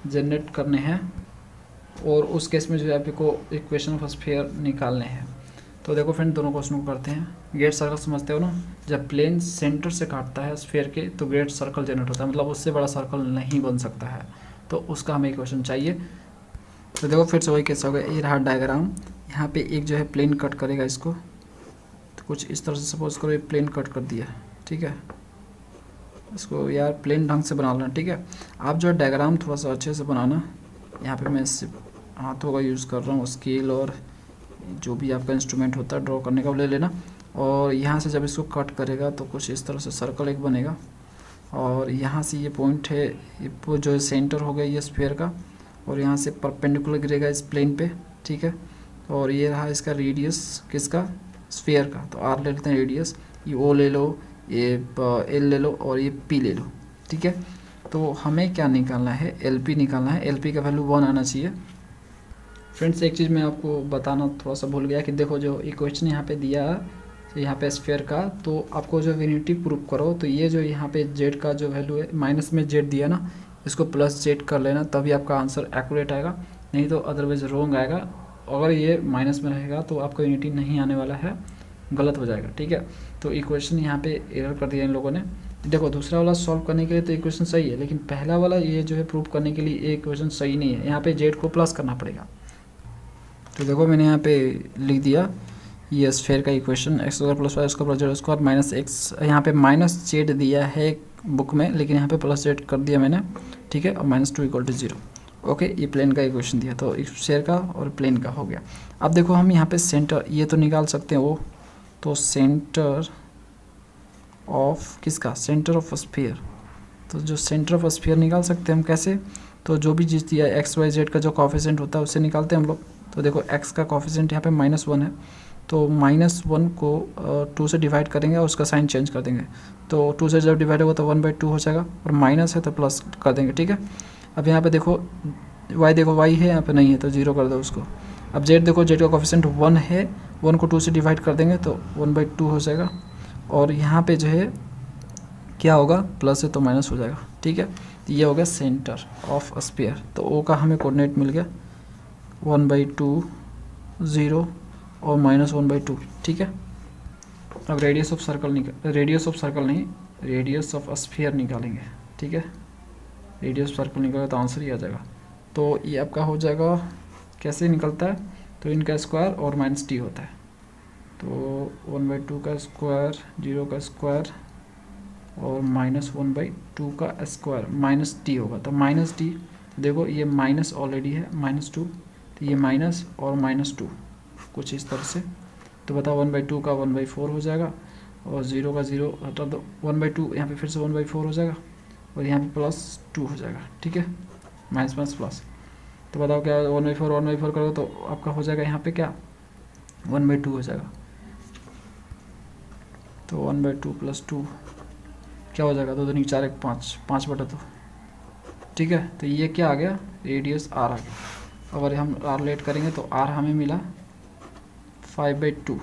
जनरेट करने हैं और उस केस में जो है आपको इक्वेशन ऑफ स्फीयर निकालने हैं। तो देखो फ्रेंड, दोनों क्वेश्चन को करते हैं। ग्रेट सर्कल समझते हो ना, जब प्लेन सेंटर से काटता है स्फीयर के तो ग्रेट सर्कल जनरेट होता है, मतलब उससे बड़ा सर्कल नहीं बन सकता है, तो उसका हमें इक्वेशन चाहिए। तो देखो फिर से वही कैसे होगा, ये रहा डायग्राम, यहाँ पे एक जो है प्लेन कट करेगा इसको, तो कुछ इस तरह से सपोज करो ये प्लेन कट कर दिया, ठीक है, इसको यार प्लेन ढंग से बना लेना, ठीक है। आप जो डायग्राम थोड़ा सा अच्छे से बनाना, यहाँ पे मैं हाथों का यूज़ कर रहा हूँ, स्केल और जो भी आपका इंस्ट्रूमेंट होता है ड्रॉ करने का वो ले लेना। और यहाँ से जब इसको कट करेगा तो कुछ इस तरह से सर्कल एक बनेगा, और यहाँ से ये पॉइंट है, ये जो सेंटर हो गया ये स्फीयर का, और यहाँ से परपेंडिकुलर गिरेगा इस प्लेन पे, ठीक है। और ये रहा इसका रेडियस, किसका, स्फीयर का, तो आर ले लेते हैं रेडियस, ये ओ ले लो, ये एल ले लो और ये पी ले लो, ठीक है। तो हमें क्या निकालना है, एल पी निकालना है, एल पी का वैल्यू 1 आना चाहिए। फ्रेंड्स, एक चीज़ मैं आपको बताना थोड़ा सा भूल गया कि देखो जो इक्वेशन यहाँ पे दिया यहाँ पे स्फीयर का, तो आपको जो यूनिटी प्रूव करो, तो ये जो यहाँ पे जेड का जो वैल्यू है, माइनस में जेड दिया ना, इसको प्लस जेड कर लेना, तभी आपका आंसर एक्यूरेट आएगा, नहीं तो अदरवाइज रॉन्ग आएगा। अगर ये माइनस में रहेगा तो आपका यूनिटी नहीं आने वाला है, गलत हो जाएगा, ठीक है। तो इक्वेशन यहाँ पे एरर कर दिया इन लोगों ने। देखो दूसरा वाला सॉल्व करने के लिए तो इक्वेशन सही है, लेकिन पहला वाला ये जो है प्रूव करने के लिए ये इक्वेशन सही नहीं है, यहाँ पे जेड को प्लस करना पड़ेगा। तो देखो मैंने यहाँ पे लिख दिया ये स्फीयर का equation, x² + y² + z² minus x, यहाँ पे माइनस जेड दिया है बुक में, लेकिन यहाँ पे प्लस जेड कर दिया मैंने, ठीक है, और -2 = 0। ओके, ये प्लेन का इक्वेशन दिया, तो स्फीयर का और प्लेन का हो गया। अब देखो हम यहाँ पे सेंटर ये तो निकाल सकते हैं वो, तो सेंटर ऑफ किसका, सेंटर ऑफ स्फीयर, तो जो सेंटर ऑफ स्फीयर निकाल सकते हैं हम कैसे, तो जो भी चीज़ दिया है x y z का जो कोफिशिएंट होता है उससे निकालते हैं हम लोग। तो देखो x का कोफिशिएंट यहाँ पे -1 है, तो -1 को 2 से डिवाइड करेंगे और उसका साइन चेंज कर देंगे, तो 2 से जब डिवाइड होगा तो 1/2 हो जाएगा, और माइनस है तो प्लस कर देंगे, ठीक है। अब यहाँ पे देखो y, देखो y है यहाँ पे नहीं है तो 0 कर दो उसको। अब z देखो, z का कोफिशिएंट 1 है, 1 को 2 से डिवाइड कर देंगे तो 1/2 हो जाएगा, और यहाँ पे जो है क्या होगा, प्लस है तो माइनस हो जाएगा, ठीक है। तो ये हो गया सेंटर ऑफ स्फीयर, तो ओ का हमें कोऑर्डिनेट मिल गया 1/2 0 और -1/2, ठीक है। अब radius of circle radius of sphere निकालेंगे, ठीक है। रेडियस ऑफ सर्कल निकालेगा तो आंसर ही आ जाएगा। तो ये आपका हो जाएगा, कैसे निकलता है, तो इनका स्क्वायर और -t होता है, तो 1/2 का स्क्वायर, 0 का स्क्वायर और -1/2 का स्क्वायर, -t होगा, तो -t, देखो ये माइनस ऑलरेडी है, -2, तो ये माइनस और -2 कुछ इस तरह से, तो बताओ 1/2 का 1/4 हो जाएगा, और 0 का 0 हटा दो, 1/2 यहाँ पे फिर से 1/4 हो जाएगा और यहाँ पे +2 हो जाएगा। ठीक है, माइनस माइनस प्लस। तो बताओ क्या 1/4 करोगे तो आपका हो जाएगा यहाँ पे क्या 1/2 हो जाएगा। तो 1/2 + 2 क्या हो जाएगा, 2 दूनी 4 1 5, 5/2। ठीक है, तो ये क्या आ गया, रेडियस r आ गया। अगर हम r लेट करेंगे तो r हमें मिला 5/2।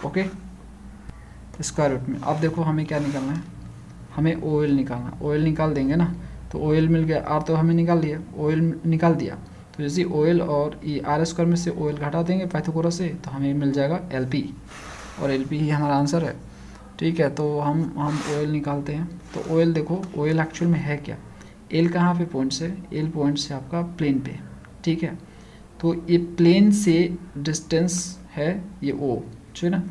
ओके, स्क्वायर रूट में। अब देखो हमें क्या निकालना है, हमें OL निकालना। OL निकाल देंगे ना, तो OL मिल गया, r तो हमें निकाल लिया, OL निकाल दिया। तो जैसे OL और ये r² में से OL घटा देंगे पाइथागोरस से, तो हमें मिल जाएगा LP, और LP ही हमारा आंसर है। ठीक है, तो हम OL निकालते हैं। तो OL देखो, OL एक्चुअल में है क्या, L कहाँ पे पॉइंट से, L पॉइंट से आपका प्लेन पे। ठीक है, तो ये प्लेन से डिस्टेंस है ये O, जो है ना,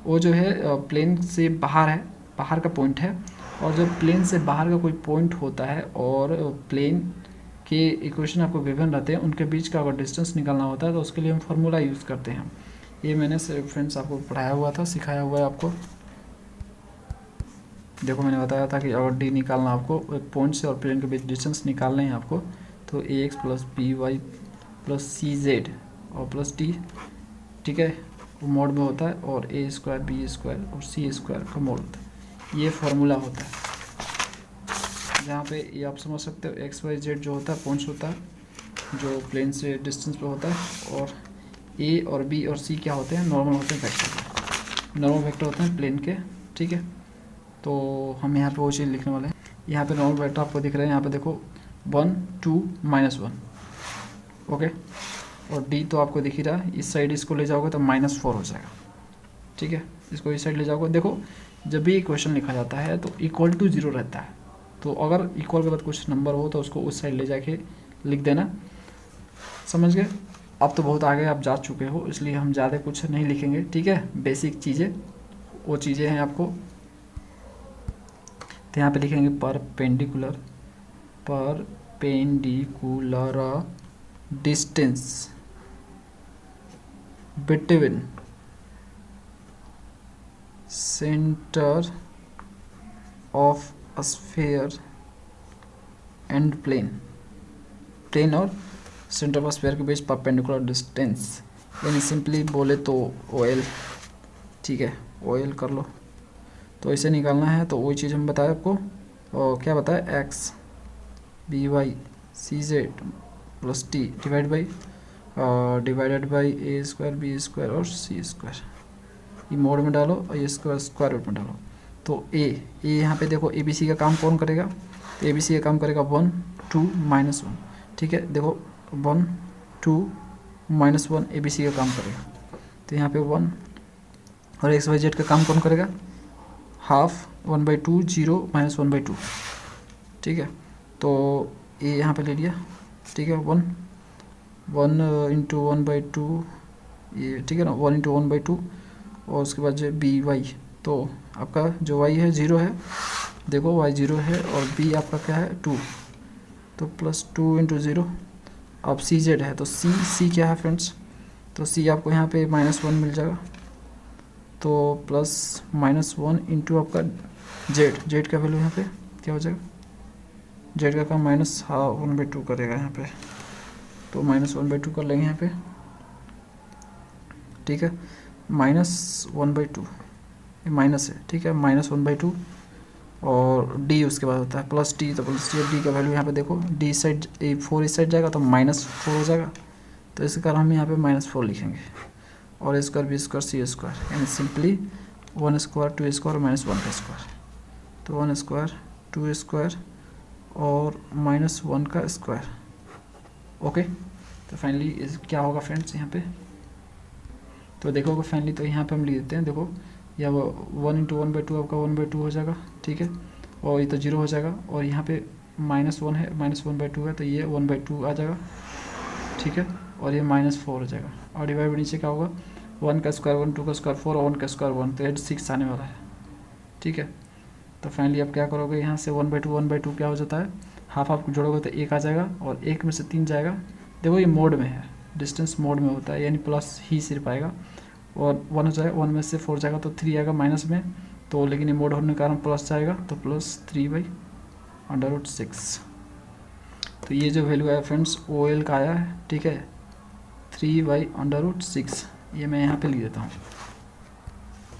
O जो है प्लेन से बाहर है, बाहर का पॉइंट है। और जब प्लेन से बाहर का कोई पॉइंट होता है और प्लेन के इक्वेशन आपको गिवन रहते हैं, उनके बीच का अगर डिस्टेंस निकालना होता है तो उसके लिए हम फार्मूला यूज़ करते हैं। ये मैंने फ्रेंड्स आपको पढ़ाया हुआ था, सिखाया हुआ है आपको। देखो मैंने बताया था कि अगर डी निकालना आपको, एक पॉइंट से और प्लेन के बीच डिस्टेंस निकालने हैं आपको, तो ax + by + cz और +d। ठीक है, वो मोड में होता है, और a² b² और c² का मोड होता है। ये फार्मूला होता है, जहाँ पे ये आप समझ सकते हो x y z जो होता है पॉइंट्स होता है जो प्लेन से डिस्टेंस पे होता है, और a और b और c क्या होते हैं, नॉर्मल होते हैं वेक्टर, नॉर्मल वेक्टर होते हैं प्लेन के। ठीक है, तो हम यहाँ पे वो चीज़ लिखने वाले हैं। यहाँ पे नॉर्मल वेक्टर आपको दिख रहे हैं, यहाँ पे देखो 1 2 -1। ओके, और डी तो आपको दिख ही रहा है, इस साइड इसको ले जाओगे तो -4 हो जाएगा। ठीक है, इसको इस साइड ले जाओगे। देखो जब भी क्वेश्चन लिखा जाता है तो = 0 रहता है, तो अगर इक्वल के बाद कुछ नंबर हो तो उसको उस साइड ले जाके लिख देना। समझ गए? अब तो बहुत आगे आप जा चुके हो, इसलिए हम ज़्यादा कुछ नहीं लिखेंगे। ठीक है, बेसिक चीज़ें वो चीज़ें हैं आपको। तो यहाँ पे लिखेंगे perpendicular distance between centre of sphere and plane और सेंटर ऑफ स्फीयर के बीच परपेंडिकुलर डिस्टेंस, यानी सिंपली बोले तो OL। ठीक है, OL कर लो। तो इसे निकालना है, तो वही चीज़ हम बताए आपको, और क्या बताया, x by cz + t divided by a² b² और c²। ये मोड में डालो और ये स्क्वायर रूट में डालो। तो ए यहाँ पे देखो ABC का काम कौन करेगा, तो ABC का काम करेगा 1 2 -1। ठीक है, देखो 1 2 -1 ABC का काम करेगा। तो यहाँ पे 1, और x y z का काम कौन करेगा, हाफ 1/2 0 -1/2। ठीक है, तो ये यहाँ पे ले लिया। ठीक है, 1 × 1/2 ये, ठीक है ना, 1 × 1/2, और उसके बाद जो by, तो आपका जो y है 0 है, देखो y 0 है, और b आपका क्या है 2, तो +2 × 0। अब cz है, तो c क्या है फ्रेंड्स, तो c आपको यहाँ पे -1 मिल जाएगा, तो +-1 इंटू आपका z का वैल्यू यहाँ पे क्या हो जाएगा, z का काम -1/2 करेगा यहाँ पे, तो -1/2 कर लेंगे यहाँ पे। ठीक है, -1/2 ये माइनस है। ठीक है, -1/2, और d उसके बाद होता है +t, तो +t का वैल्यू यहाँ पे देखो, d साइड 4 इस साइड जाएगा तो -4 हो जाएगा, तो इस कारण हम यहाँ पे -4 लिखेंगे, और a² b² c², यानी सिंपली 1² 2² -1², तो 1² 2² और -1 का स्क्वायर। ओके, तो फाइनली क्या होगा फ्रेंड्स यहाँ पे, तो देखोगे फाइनली, तो यहाँ पे हम लिख देते हैं, देखो या 1 × 1/2 आपका 1/2 हो जाएगा। ठीक है, और ये तो 0 हो जाएगा, और यहाँ पे -1 है, -1/2 है, तो ये 1/2 आ जाएगा। ठीक है, और ये -4 हो जाएगा, और डिवाइड बाई नीचे क्या होगा, 1 का स्क्वायर 1, 2 का स्क्वायर 4 और 1 का स्क्वायर 1, तो 6 आने वाला है। ठीक है, तो फाइनली आप क्या करोगे, यहाँ से 1/2 क्या हो जाता है, हाफ आप जोड़ोगे तो 1 आ जाएगा, और 1 में से 3 जाएगा। देखो ये मोड में है, डिस्टेंस मोड में होता है, यानी प्लस ही सिर्फ आएगा, और 1 हो जाएगा, 1 में से 4 जाएगा तो 3 आएगा माइनस में, तो तो लेकिन ये मोड होने के कारण प्लस जाएगा, तो +3/√6। तो ये जो वैल्यू आया फ्रेंड्स ओ एल का आया है, ठीक है, 3/√6। ये मैं यहाँ पे लिख देता हूँ।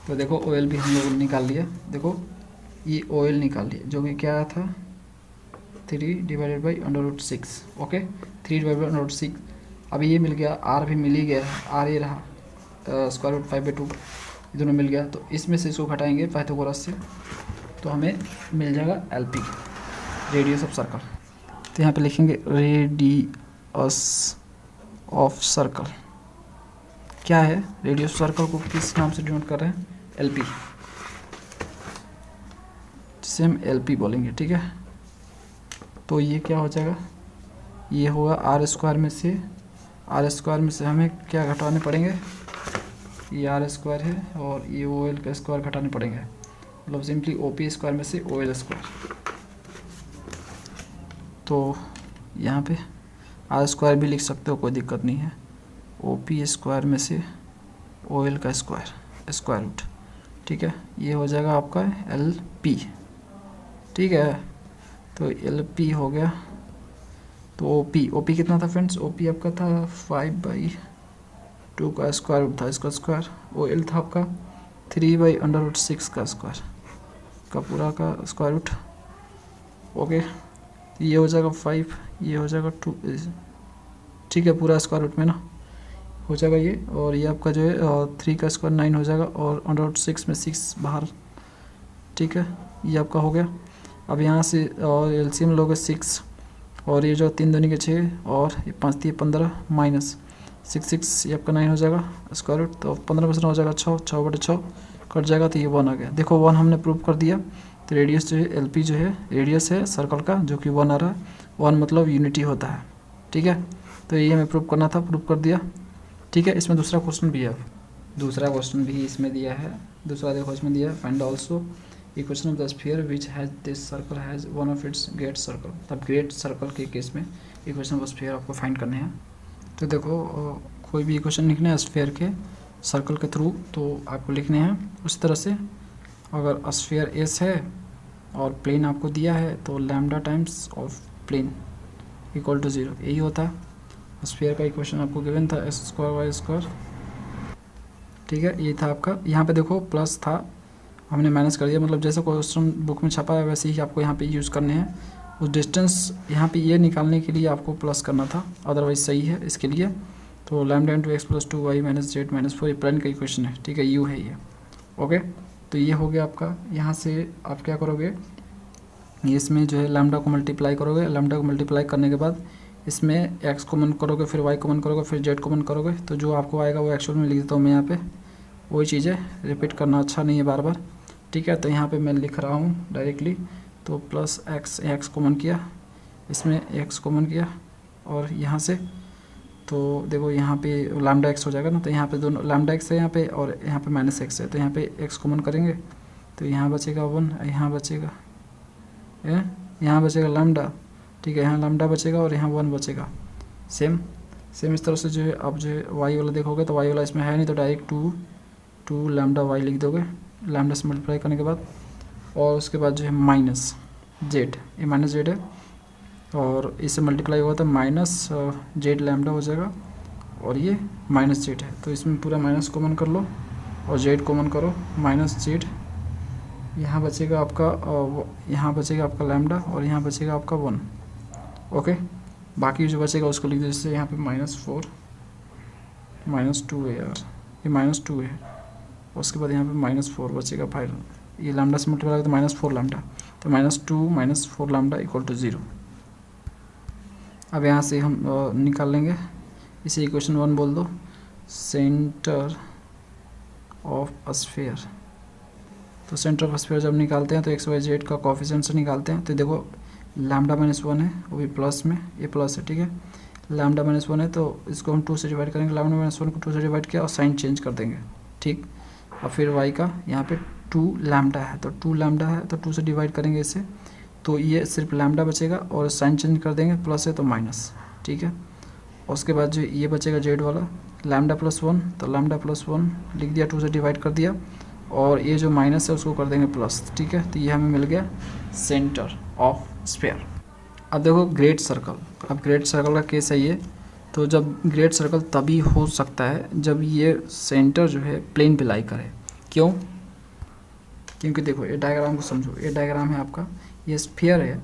तो देखो ओ एल भी हम लोग निकाल लिया। देखो ये ओ एल निकाल लिया, जो कि क्या आया था 3/√6। ओके, 3/√6। अभी ये मिल गया, आर भी मिल ही गया, आर ये रहा √5/2, ये दोनों मिल गया। तो इसमें से इसको घटाएंगे पाइथागोरस से, तो हमें मिल जाएगा LP, रेडियस ऑफ सर्कल। तो यहाँ पे लिखेंगे रेडियस ऑफ सर्कल। क्या है रेडियस ऑफ सर्कल को किस नाम से डिनोट कर रहे हैं? LP, जिसे हम LP बोलेंगे, ठीक है। तो ये क्या हो जाएगा, ये होगा R² में से, R² में से हमें क्या घटाने पड़ेंगे, ये R² है और ये OL का स्क्वायर घटाने पड़ेंगे, मतलब सिंपली OP² में से OL²। तो यहाँ पे R² भी लिख सकते हो, कोई दिक्कत नहीं है। OP² में से OL का स्क्वायर रूट, ठीक है। ये हो जाएगा आपका LP, ठीक है। तो LP हो गया। तो OP कितना था फ्रेंड्स? OP आपका था 5/2 का स्क्वायर रूट था, इसका स्क्वायर। OL था आपका 3/√6 का स्क्वायर का पूरा का स्क्वायर रूट। ओके, ये हो जाएगा 5, ये हो जाएगा 2, ठीक है, पूरा स्क्वायर रूट में ना हो जाएगा ये। और ये आपका जो है 3 का स्क्वायर 9 हो जाएगा, और √6 में 6 बाहर, ठीक है। ये आपका हो गया। अब यहाँ से और LCM लोगे 6, और ये जो 3 दूनी के 6, और ये 5 3 15 माइनस 6 ये आपका 9 हो जाएगा स्क्वायर रूट। तो 15% हो जाएगा 6/6 कट जाएगा, तो ये 1 आ गया। देखो 1 हमने प्रूव कर दिया। तो रेडियस जो है LP जो है रेडियस है सर्कल का, जो कि 1 आ रहा है। 1 मतलब यूनिटी होता है, ठीक है। तो ये हमें प्रूव करना था, प्रूव कर दिया, ठीक है। इसमें दूसरा क्वेश्चन भी है, दूसरा क्वेश्चन भी इसमें दिया है। दूसरा देखो इसमें दिया है, find also equation of the sphere which has this circle has one of its great circle. तब ग्रेट सर्कल के केस में इक्वेशन ऑफ स्फीयर आपको फाइंड करने हैं। तो देखो कोई भी इक्वेशन लिखने हैं स्फीयर के सर्कल के थ्रू, तो आपको लिखने हैं उस तरह से। अगर स्फीयर S है और प्लेन आपको दिया है, तो lambda times of plane equal to 0, यही होता है। स्फीयर का इक्वेशन आपको गिवन था S²Y², ठीक है। ये था आपका। यहाँ पे देखो प्लस था, हमने माइनस कर दिया, मतलब जैसे क्वेश्चन बुक में छपा है वैसे ही आपको यहाँ पे यूज़ करने हैं। उस डिस्टेंस यहाँ पे ये निकालने के लिए आपको प्लस करना था, अदरवाइज सही है इसके लिए। तो लैम्डा × x + 2y - z - 4 ये प्लेन का इक्वेशन है, ठीक है, U है ये। ओके, तो ये हो गया आपका। यहाँ से आप क्या करोगे, इसमें जो है लैम्डा को मल्टीप्लाई करोगे। लैम्डा को मल्टीप्लाई करने के बाद इसमें x कॉमन करोगे, फिर y कॉमन करोगे, फिर z कॉमन करोगे। तो जो आपको आएगा वो एक्चुअल में लिख देता हूँ मैं यहाँ पे। वही चीज़ें रिपीट करना अच्छा नहीं है बार बार, ठीक है। तो यहाँ पे मैं लिख रहा हूँ डायरेक्टली। तो प्लस x कॉमन किया, इसमें x कॉमन किया, और यहाँ से तो देखो यहाँ पे लैम्डा x हो जाएगा ना। तो यहाँ पे दोनों लैम्डा x है यहाँ पे, और यहाँ पे -x है। तो यहाँ पे x कॉमन करेंगे, तो यहाँ बचेगा 1, यहाँ बचेगा लैम्डा, ठीक है, यहाँ लैम्डा बचेगा और यहाँ 1 बचेगा। सेम इस तरह से जो है अब जो है y वाला देखोगे, तो y वाला इसमें है नहीं, तो डायरेक्ट 2 लैम्डा y लिख दोगे, लैम्डा से मल्टीप्लाई करने के बाद। और उसके बाद जो है -z, ये -z है, और इससे मल्टीप्लाई हुआ तो -z लैम्डा हो जाएगा, और ये -z है। तो इसमें पूरा माइनस कॉमन कर लो और z कॉमन करो, -z। यहाँ बचेगा आपका लैम्डा, और यहाँ बचेगा आपका 1। ओके, बाकी जो बचेगा उसको लिख दो। जैसे यहाँ पे -4 -2 है यार, ये -2 है। उसके बाद यहाँ पे -4 बचेगा, फिर ये लैम्डा से मल्टीप्लाई तो -4 लैम्डा, तो -2 - 4 लैम्डा इक्वल टू 0। अब यहाँ से हम निकाल लेंगे, इसे इक्वेशन 1 बोल दो। सेंटर ऑफ स्फीयर, तो सेंटर ऑफ स्फीयर जब निकालते हैं तो x y z का कोफिशिएंट से निकालते हैं। तो देखो लैम्डा -1 है, वो भी प्लस में, ये प्लस है, ठीक है। लैम्डा -1 है, तो इसको हम 2 से डिवाइड करेंगे। लैम्डा -1 को 2 से डिवाइड किया और साइन चेंज कर देंगे, ठीक। और फिर y का यहाँ पे 2 लैम्डा है, तो 2 लैम्डा है, तो 2 से डिवाइड करेंगे इसे, तो ये सिर्फ लैम्डा बचेगा, और साइन चेंज कर देंगे, प्लस है तो माइनस, ठीक है। उसके बाद जो ये बचेगा z वाला, लैम्डा +1, तो लैम्डा +1 लिख दिया, 2 से डिवाइड कर दिया, और ये जो माइनस है उसको कर देंगे प्लस, ठीक है। तो ये हमें मिल गया सेंटर ऑफ स्फीयर। अब देखो ग्रेट सर्कल, अब ग्रेट सर्कल का केस है ये। तो जब ग्रेट सर्कल तभी हो सकता है जब ये सेंटर जो है प्लेन पे लाई करे। क्यों? क्योंकि देखो ये डायग्राम को समझो, ये डायग्राम है आपका, ये स्फीयर है,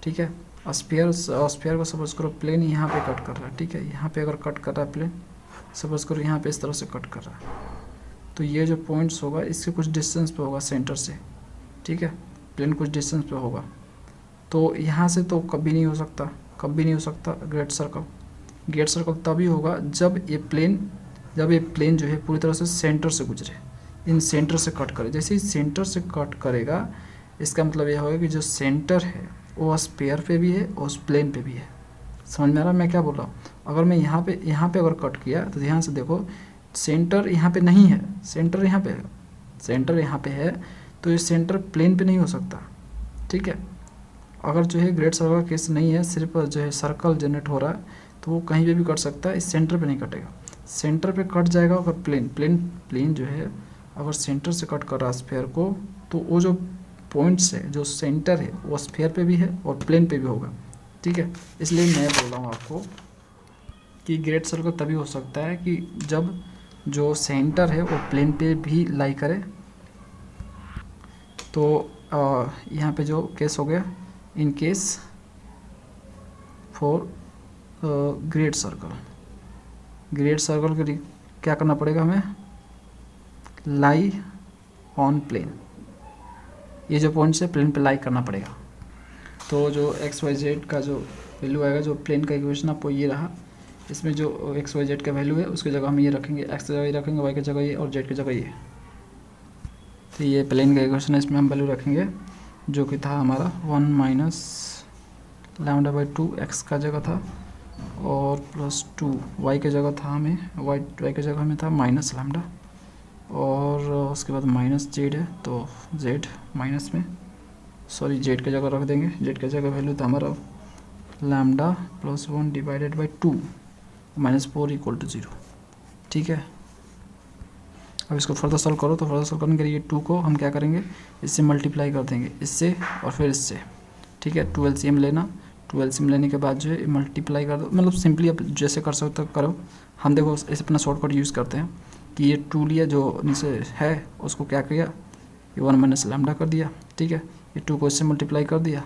ठीक है। स्फीयर को सपोज करो प्लेन यहाँ पे कट कर रहा है, ठीक है। यहाँ पे अगर कट कर रहा है प्लेन, सपोज करो यहाँ पे इस तरह से कट कर रहा है, तो ये जो पॉइंट्स होगा इसके कुछ डिस्टेंस पे होगा सेंटर से, ठीक है। प्लेन कुछ डिस्टेंस पे होगा, तो यहाँ से तो कभी नहीं हो सकता, कभी नहीं हो सकता ग्रेट सर्कल। ग्रेट सर्कल तभी होगा जब ये प्लेन जो है पूरी तरह से सेंटर से गुजरे, इन सेंटर से कट करे। जैसे ही सेंटर से कट करेगा इसका मतलब यह होगा कि जो सेंटर है वो स्फीयर पे भी है और उस प्लेन पे भी है। समझ में आ रहा है मैं क्या बोल रहा हूँ? अगर मैं यहाँ पे अगर कट किया तो ध्यान से देखो, सेंटर यहाँ पे नहीं है, सेंटर यहाँ पे है, सेंटर यहाँ पे है, तो ये सेंटर प्लेन पे नहीं हो सकता, ठीक है। अगर जो है ग्रेट सर्कल का केस नहीं है, सिर्फ जो है सर्कल जनरेट हो रहा है, तो वो कहीं पे भी कट सकता है, इस सेंटर पे नहीं कटेगा। सेंटर पे कट जाएगा अगर प्लेन जो है अगर सेंटर से कट कर रहा है स्फीयर को, तो वो जो पॉइंट्स है, जो सेंटर है, वो स्फीयर पे भी है और प्लेन पे भी होगा, ठीक है। इसलिए मैं बोल रहा हूँ आपको कि ग्रेट सर्कल तभी हो सकता है कि जब जो सेंटर है वो प्लेन पे भी लाई करे। तो यहाँ पे जो केस हो गया, in case for great circle के लिए क्या करना पड़ेगा हमें? लाई ऑन प्लेन, ये जो पॉइंट्स है प्लेन पे लाई करना पड़ेगा। तो जो एक्स वाई जेड का जो वैल्यू आएगा, जो प्लेन का इक्वेशन आपको ये रहा, इसमें जो एक्स वाई जेड का वैल्यू है उसकी जगह हम ये रखेंगे, एक्स की जगह ये रखेंगे, वाई की जगह ये और जेड की जगह ये। तो ये प्लेन का इक्वेशन है, इसमें हम वैल्यू रखेंगे जो कि था हमारा 1 माइनस λ/2 एक्स का जगह था, और +2 वाई की जगह था हमें, वाई की जगह हमें था माइनस लैम्डा, और उसके बाद माइनस जेड है, तो जेड माइनस में, सॉरी जेड की जगह रख देंगे, जेड की जगह वैल्यू था हमारा λ+1 डिवाइडेड बाई 2 -4 = 0, ठीक है। अब इसको फर्दर सॉल्व करो, तो फर्दर सॉल्व करने के लिए 2 को हम क्या करेंगे, इससे मल्टीप्लाई कर देंगे, इससे और फिर इससे, ठीक है। 2 LCM लेना, 2 LCM लेने के बाद जो है मल्टीप्लाई कर दो, मतलब सिंपली आप जैसे कर सकते हो करो। हम देखो इस अपना शॉर्टकट यूज़ करते हैं कि ये 2 लिया जो नीचे है उसको क्या किया, ये 1 माइनस लैम्डा कर दिया, ठीक है। ये 2 को इससे मल्टीप्लाई कर दिया,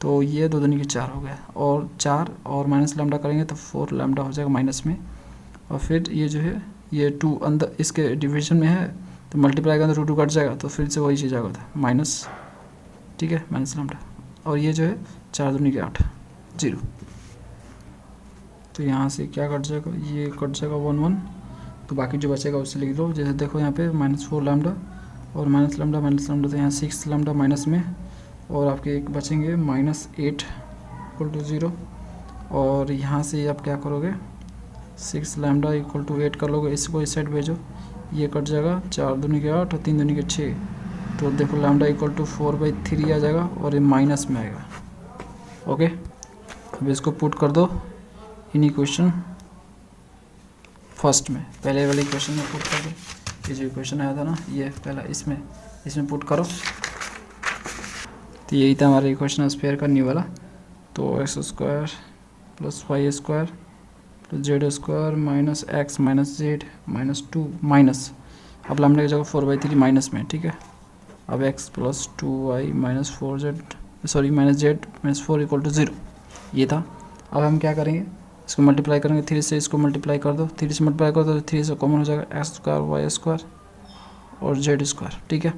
तो ये 2 दूनी के 4 हो गया, और 4 और माइनस लैम्डा करेंगे तो 4 लैम्डा हो जाएगा माइनस में, और फिर ये जो है ये 2 अंदर इसके डिवीजन में है, तो मल्टीप्लाई का अंदर 2 कट जाएगा, तो फिर से वही चीज़ आएगा था माइनस, ठीक है, माइनस लैम्डा, और ये जो है 4 दूनी के 8 0। तो यहाँ से क्या कट जाएगा, ये कट जाएगा 1 1, तो बाकी जो बचेगा उससे लिख लो। जैसे देखो यहाँ पे -4 लैम्डा और माइनस लैम्डा, तो यहाँ 6 लैम्डा माइनस में, और आपके एक बचेंगे -8 = 0, और यहाँ से आप क्या करोगे, 6 लैम्डा = 8 कर लोगे, इसको इस साइड भेजो, ये कट जाएगा, 4 दूनी के 8 और 3 दूनी के 6, तो देखो लैम्डा = 4/3 आ जाएगा, और ये माइनस में आएगा, ओके। अब इसको पुट कर दो इन इक्वेशन फर्स्ट में, पहले वाले इक्वेशन में पुट कर दो, ये जो इक्वेशन आया था ना, ये पहला इसमें पुट करो। तो यही था हमारा इक्वेशन स्फीयर का न्यू वाला। तो x² + y² + z² minus x minus Z -2 minus, अब लैम्डा की जगह 4/3 माइनस में, ठीक है। अब x + 2y - 4z sorry -z -4 = 0, ये था। अब हम क्या करेंगे, इसको मल्टीप्लाई करेंगे, 3 से इसको मल्टीप्लाई कर दो, 3 से मल्टीप्लाई कर दो तो 3 से कॉमन हो जाएगा, x² y² और z², ठीक है।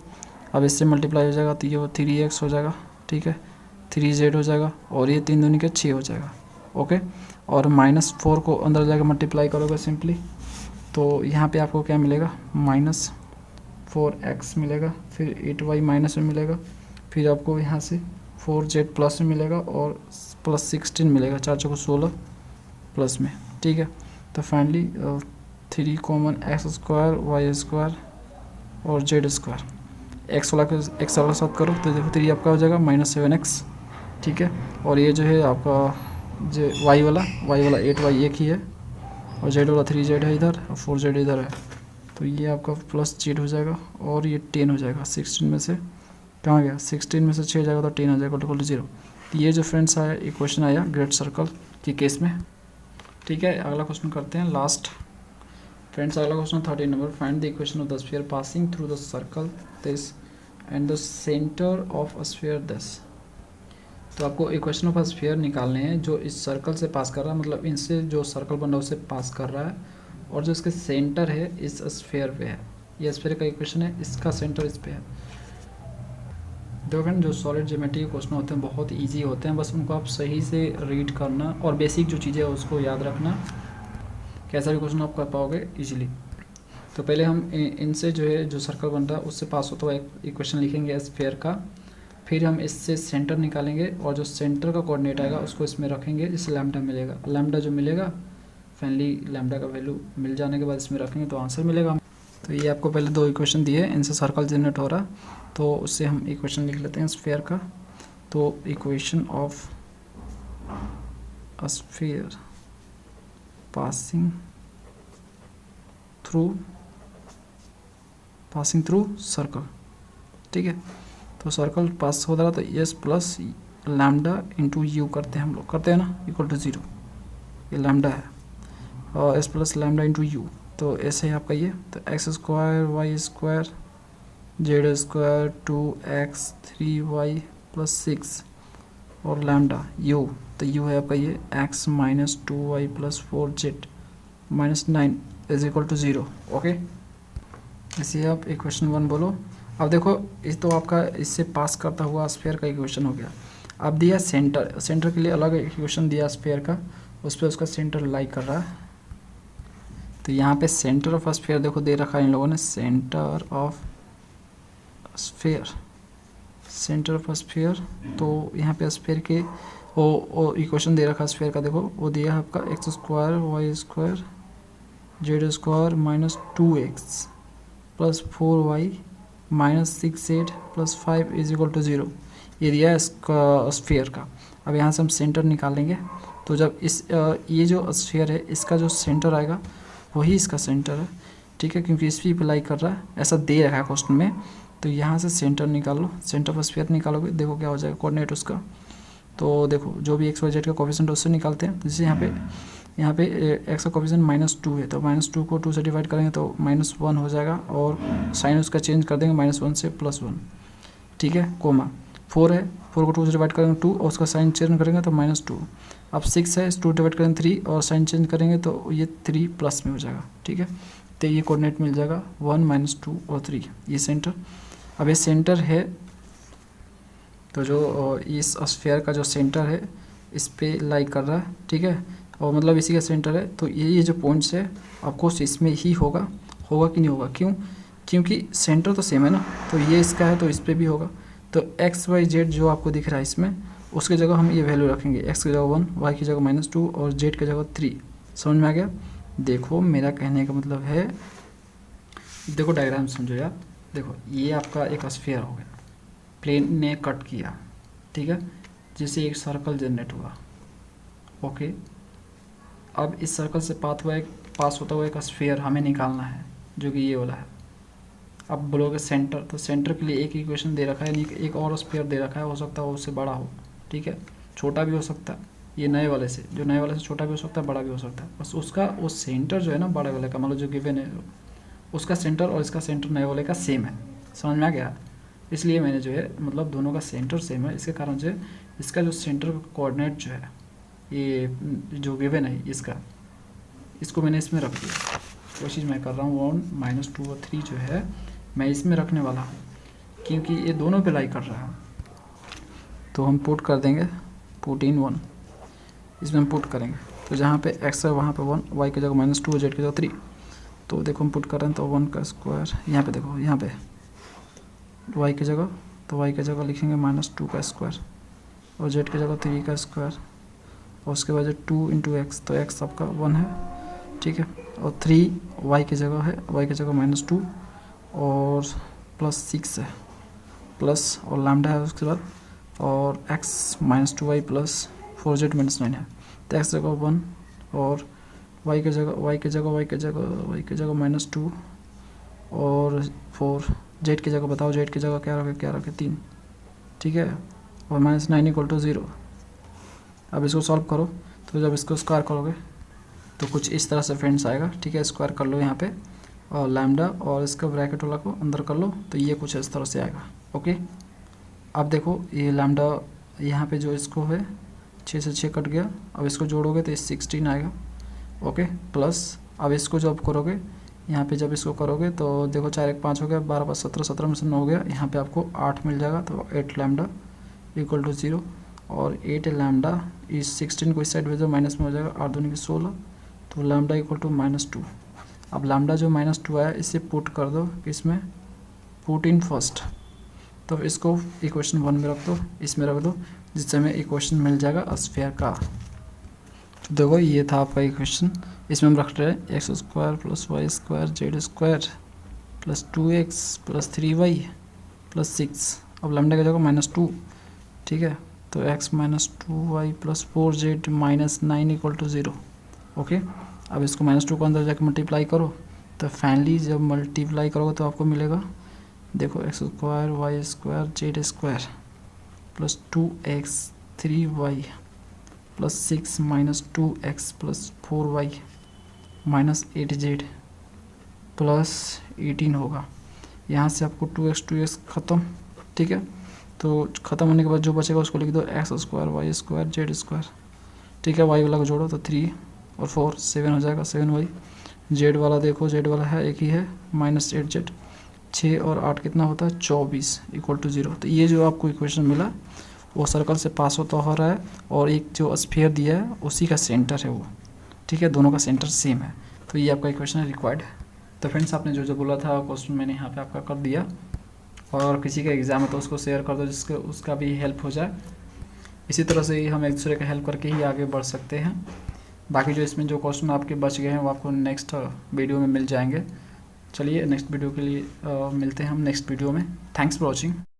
अब इससे मल्टीप्लाई हो जाएगा तो ये 3x हो जाएगा, ठीक है, 3z हो जाएगा, और ये 3 दूनी के 6 हो जाएगा, ओके। और -4 को अंदर जाकर मल्टीप्लाई करोगे सिंपली, तो यहाँ पे आपको क्या मिलेगा, -4x मिलेगा, फिर 8y माइनस में मिलेगा, फिर आपको यहाँ से 4z प्लस में मिलेगा, और +16 मिलेगा, 4 चौको 16 प्लस में, ठीक है। तो फाइनली 3 कॉमन x² y² और z², एक्स वाला साथ करो तो देखो 3 आपका हो जाएगा -7x, ठीक है। और ये जो है आपका जो y वाला 8y एक ही है, और z वाला 3z है इधर और 4z इधर है, तो ये आपका प्लस जेड हो जाएगा और ये 10 हो जाएगा। 16 में से कहाँ गया, 16 में से 6 जाएगा तो 10 हो जाएगा इक्वल टू 0। ये जो फ्रेंड्स आया इक्वेशन आया ग्रेट सर्कल के केस में। ठीक है, अगला क्वेश्चन करते हैं लास्ट फ्रेंड्स। अगला question 13 number, find the equation of the sphere passing through the circle this and the centre of a sphere this. तो आपको इक्वेशन ऑफ अ स्फीयर निकालने हैं जो इस सर्कल से पास कर रहा है, मतलब इनसे जो सर्कल बन रहा है उससे पास कर रहा है, और जो इसके सेंटर है इस स्फीयर पे है। ये स्फीयर का इक्वेशन है, इसका सेंटर इस पे है। देखो फ्रेंड, जो सॉलिड ज्योमेट्री के क्वेश्चन होते हैं बहुत इजी होते हैं, बस उनको आप सही से रीड करना और बेसिक जो चीज़ें है उसको याद रखना, कैसा भी क्वेश्चन आप कर पाओगे इजीली। तो पहले हम इनसे जो है जो सर्कल बन रहा है उससे पास होता हुआ एक इक्वेशन लिखेंगे स्फीयर का, फिर हम इससे सेंटर निकालेंगे और जो सेंटर का कोऑर्डिनेट आएगा उसको इसमें रखेंगे, इससे लैम्डा मिलेगा। लैम्डा जो मिलेगा फाइनली लैम्डा का वैल्यू मिल जाने के बाद इसमें रखेंगे तो आंसर मिलेगा। तो ये आपको पहले दो इक्वेशन दिए हैं, इनसे सर्कल जनरेट हो रहा, तो उससे हम इक्वेशन लिख लेते हैं स्फीयर का। तो equation of a sphere passing through circle. ठीक है, तो सर्कल पास हो रहा तो S plus lambda into you करते हैं हम लोग, करते हैं ना, इक्वल टू 0। ये लैम्डा है और S plus lambda into U, तो ऐसे है आपका ये। तो x square y square z square 2x 3y plus 6 और लैम्डा यू, तो यू है आपका ये x minus 2y plus 4z minus 9 is equal to 0। Okay, इसे आप इक्वेशन 1 बोलो। अब देखो इस तो आपका इससे पास करता हुआ स्फीयर का इक्वेशन हो गया। अब दिया सेंटर, सेंटर के लिए अलग इक्वेशन दिया स्फीयर का, उस पर उसका सेंटर लाई कर रहा है। तो यहाँ पे सेंटर ऑफ स्फीयर देखो दे रखा है इन लोगों ने, centre of sphere, centre of sphere. तो यहाँ पे स्फीयर के वो इक्वेशन दे रखा है स्फीयर का, देखो वो दिया है आपका x square y square z square minus 2x plus 4y minus 6z plus 5 is equal to 0। ये दिया है इसका स्फीयर का। अब यहाँ से हम सेंटर निकालेंगे, तो जब इस ये जो स्फीयर है इसका जो सेंटर आएगा वही इसका सेंटर है। ठीक है, क्योंकि इस पे लाई कर रहा है, ऐसा दे रखा है क्वेश्चन में। तो यहाँ से सेंटर निकाल लो, सेंटर ऑफ स्फीयर निकालोगे, देखो क्या हो जाएगा कोऑर्डिनेट उसका। तो देखो जो भी एक्स वाई जेड का कोफिशिएंट उससे निकालते हैं। जैसे यहाँ पे एक्स का कोफिशिएंट -2 है, तो -2 को 2 से डिवाइड करेंगे तो -1 हो जाएगा, और साइन उसका चेंज कर देंगे -1 से +1। ठीक है, कोमा 4 है, 4 को 2 से डिवाइड करेंगे 2 और उसका साइन चेंज करेंगे तो -2। अब 6 है, 2 डिवाइड करेंगे 3 और साइन चेंज करेंगे तो ये 3 प्लस में हो जाएगा। ठीक है, तो ये कोऑर्डिनेट मिल जाएगा 1 -2 और 3, ये सेंटर। अब ये सेंटर है, तो जो इस स्फीयर का जो सेंटर है इस पे लाई कर रहा है। ठीक है, और मतलब इसी का सेंटर है, तो ये जो पॉइंट्स है आपको इसमें ही होगा कि नहीं होगा, क्यों, क्योंकि सेंटर तो सेम है ना, तो ये इसका है तो इस पर भी होगा। तो एक्स वाई जेड जो आपको दिख रहा है इसमें, उसके जगह हम ये वैल्यू रखेंगे, एक्स की जगह 1, वाई की जगह -2 और जेड की जगह 3। समझ में आ गया? देखो मेरा कहने का मतलब है, देखो डायग्राम समझो यार। देखो ये आपका एक स्फीयर हो गया, प्लेन ने कट किया, ठीक है, जैसे एक सर्कल जनरेट हुआ। ओके, अब इस सर्कल से पास होता हुआ एक स्फीयर हमें निकालना है, जो कि ये वाला है। अब बोलोगे सेंटर, तो सेंटर के लिए एक इक्वेशन दे रखा है, एक और स्फीयर दे रखा है, हो सकता है वो उससे बड़ा हो। ठीक है, छोटा भी हो सकता है, ये नए वाले से छोटा भी हो सकता है, बड़ा भी हो सकता है। बस उसका वो सेंटर जो है ना बड़े वाले का, मतलब जो गिवन है उसका सेंटर और इसका सेंटर नए वाले का सेम है। समझ में आ गया? इसलिए मैंने जो है मतलब दोनों का सेंटर सेम है, इसके कारण से इसका जो सेंटर कोऑर्डिनेट जो है ये जो गिवन है इसको मैंने इसमें रख दिया। कोशिश मैं कर रहा हूँ 1 -2 और 3 जो है मैं इसमें रखने वाला हूँ, क्योंकि ये दोनों पे लाई कर रहा है। तो हम पुट कर देंगे, पुट इन 1, इसमें हम पुट करेंगे। तो जहाँ पे x है वहाँ पे 1, y की जगह -2 और z की जगह 3। तो देखो हम पुट कर रहे हैं, तो 1 का स्क्वायर, यहाँ पे देखो यहाँ पे y की जगह, तो y की जगह लिखेंगे -2 का स्क्वायर और z की जगह 3 का स्क्वायर, और उसके बाद 2 × x, तो x आपका 1 है। ठीक है, और 3 y की जगह है, y की जगह -2 और +6 है, प्लस और लैम्डा है उसके बाद, और x -2y प्लस 4z -9 है। तो x जगह 1 और y की जगह -2 और 4, जेड की जगह बताओ, जेड की जगह क्या रखे 3, ठीक है, और -9 = 0। अब इसको सॉल्व करो, तो जब इसको स्क्वायर करोगे तो कुछ इस तरह से फ्रेंड्स आएगा, ठीक है। स्क्वायर कर लो यहाँ पे और लैम्डा और इसका ब्रैकेट वाला को अंदर कर लो, तो ये कुछ इस तरह से आएगा, ओके। अब देखो ये लैम्डा यहाँ पे जो इसको है 6 से 6 कट गया, अब इसको जोड़ोगे तो 16 आएगा, ओके। प्लस अब इसको जब करोगे यहाँ पे, जब इसको करोगे तो देखो 4 1 5 हो गया, 12 5 17, 17 में से 9 हो गया, यहाँ पे आपको 8 मिल जाएगा, तो 8 लैम्डा = 0। और 8 लैम्डा इस 16 को इस साइड भेजो, माइनस में हो जाएगा, 8 दूनी की 16, तो लैम्डा = -2। अब लैम्डा जो -2 आया इसे पुट कर दो, इसमें पुट इन फर्स्ट, तो इसको इक्वेशन 1 में रख दो, इसमें रख दो, जिससे हमें इक्वेशन मिल जाएगा स्फीयर का। तो देखो ये था आपका इक्वेशन, इसमें हम रख रहे हैं x² + y² z² + 2x + 3y + 6। अब लैम्डा की जगह -2, ठीक है, तो x - 2y + 4z - 9 = 0, ओके। अब इसको -2 को अंदर जाकर मल्टीप्लाई करो, तो फाइनली जब मल्टीप्लाई करोगे तो आपको मिलेगा, देखो x² y² z² + 2x 3y + 6 - 2x + 4y - 8z + 18 होगा। यहाँ से आपको 2x ख़त्म, ठीक है। तो ख़त्म होने के बाद जो बचेगा उसको लिख दो x² y² z², ठीक है। y वाला को जोड़ो तो 3 और 4 7 हो जाएगा, 7y। z वाला देखो, z वाला है एक ही है, -8z। 6 और 8 कितना होता है 24 = 0। तो ये जो आपको इक्वेशन मिला वो सर्कल से पास होता हो रहा है, और एक जो स्फीयर दिया है उसी का सेंटर है वो, ठीक है, दोनों का सेंटर सेम है। तो ये आपका इक्वेशन है रिक्वायर्ड। तो फ्रेंड्स आपने जो जो बोला था क्वेश्चन मैंने यहाँ पे आपका कर दिया, और किसी का एग्ज़ाम है तो उसको शेयर कर दो जिसके उसका भी हेल्प हो जाए। इसी तरह से ही हम एक दूसरे का हेल्प करके ही आगे बढ़ सकते हैं। बाकी जो इसमें जो क्वेश्चन आपके बच गए हैं वो आपको नेक्स्ट वीडियो में मिल जाएंगे। चलिए नेक्स्ट वीडियो के लिए मिलते हैं हम नेक्स्ट वीडियो में। Thanks for watching.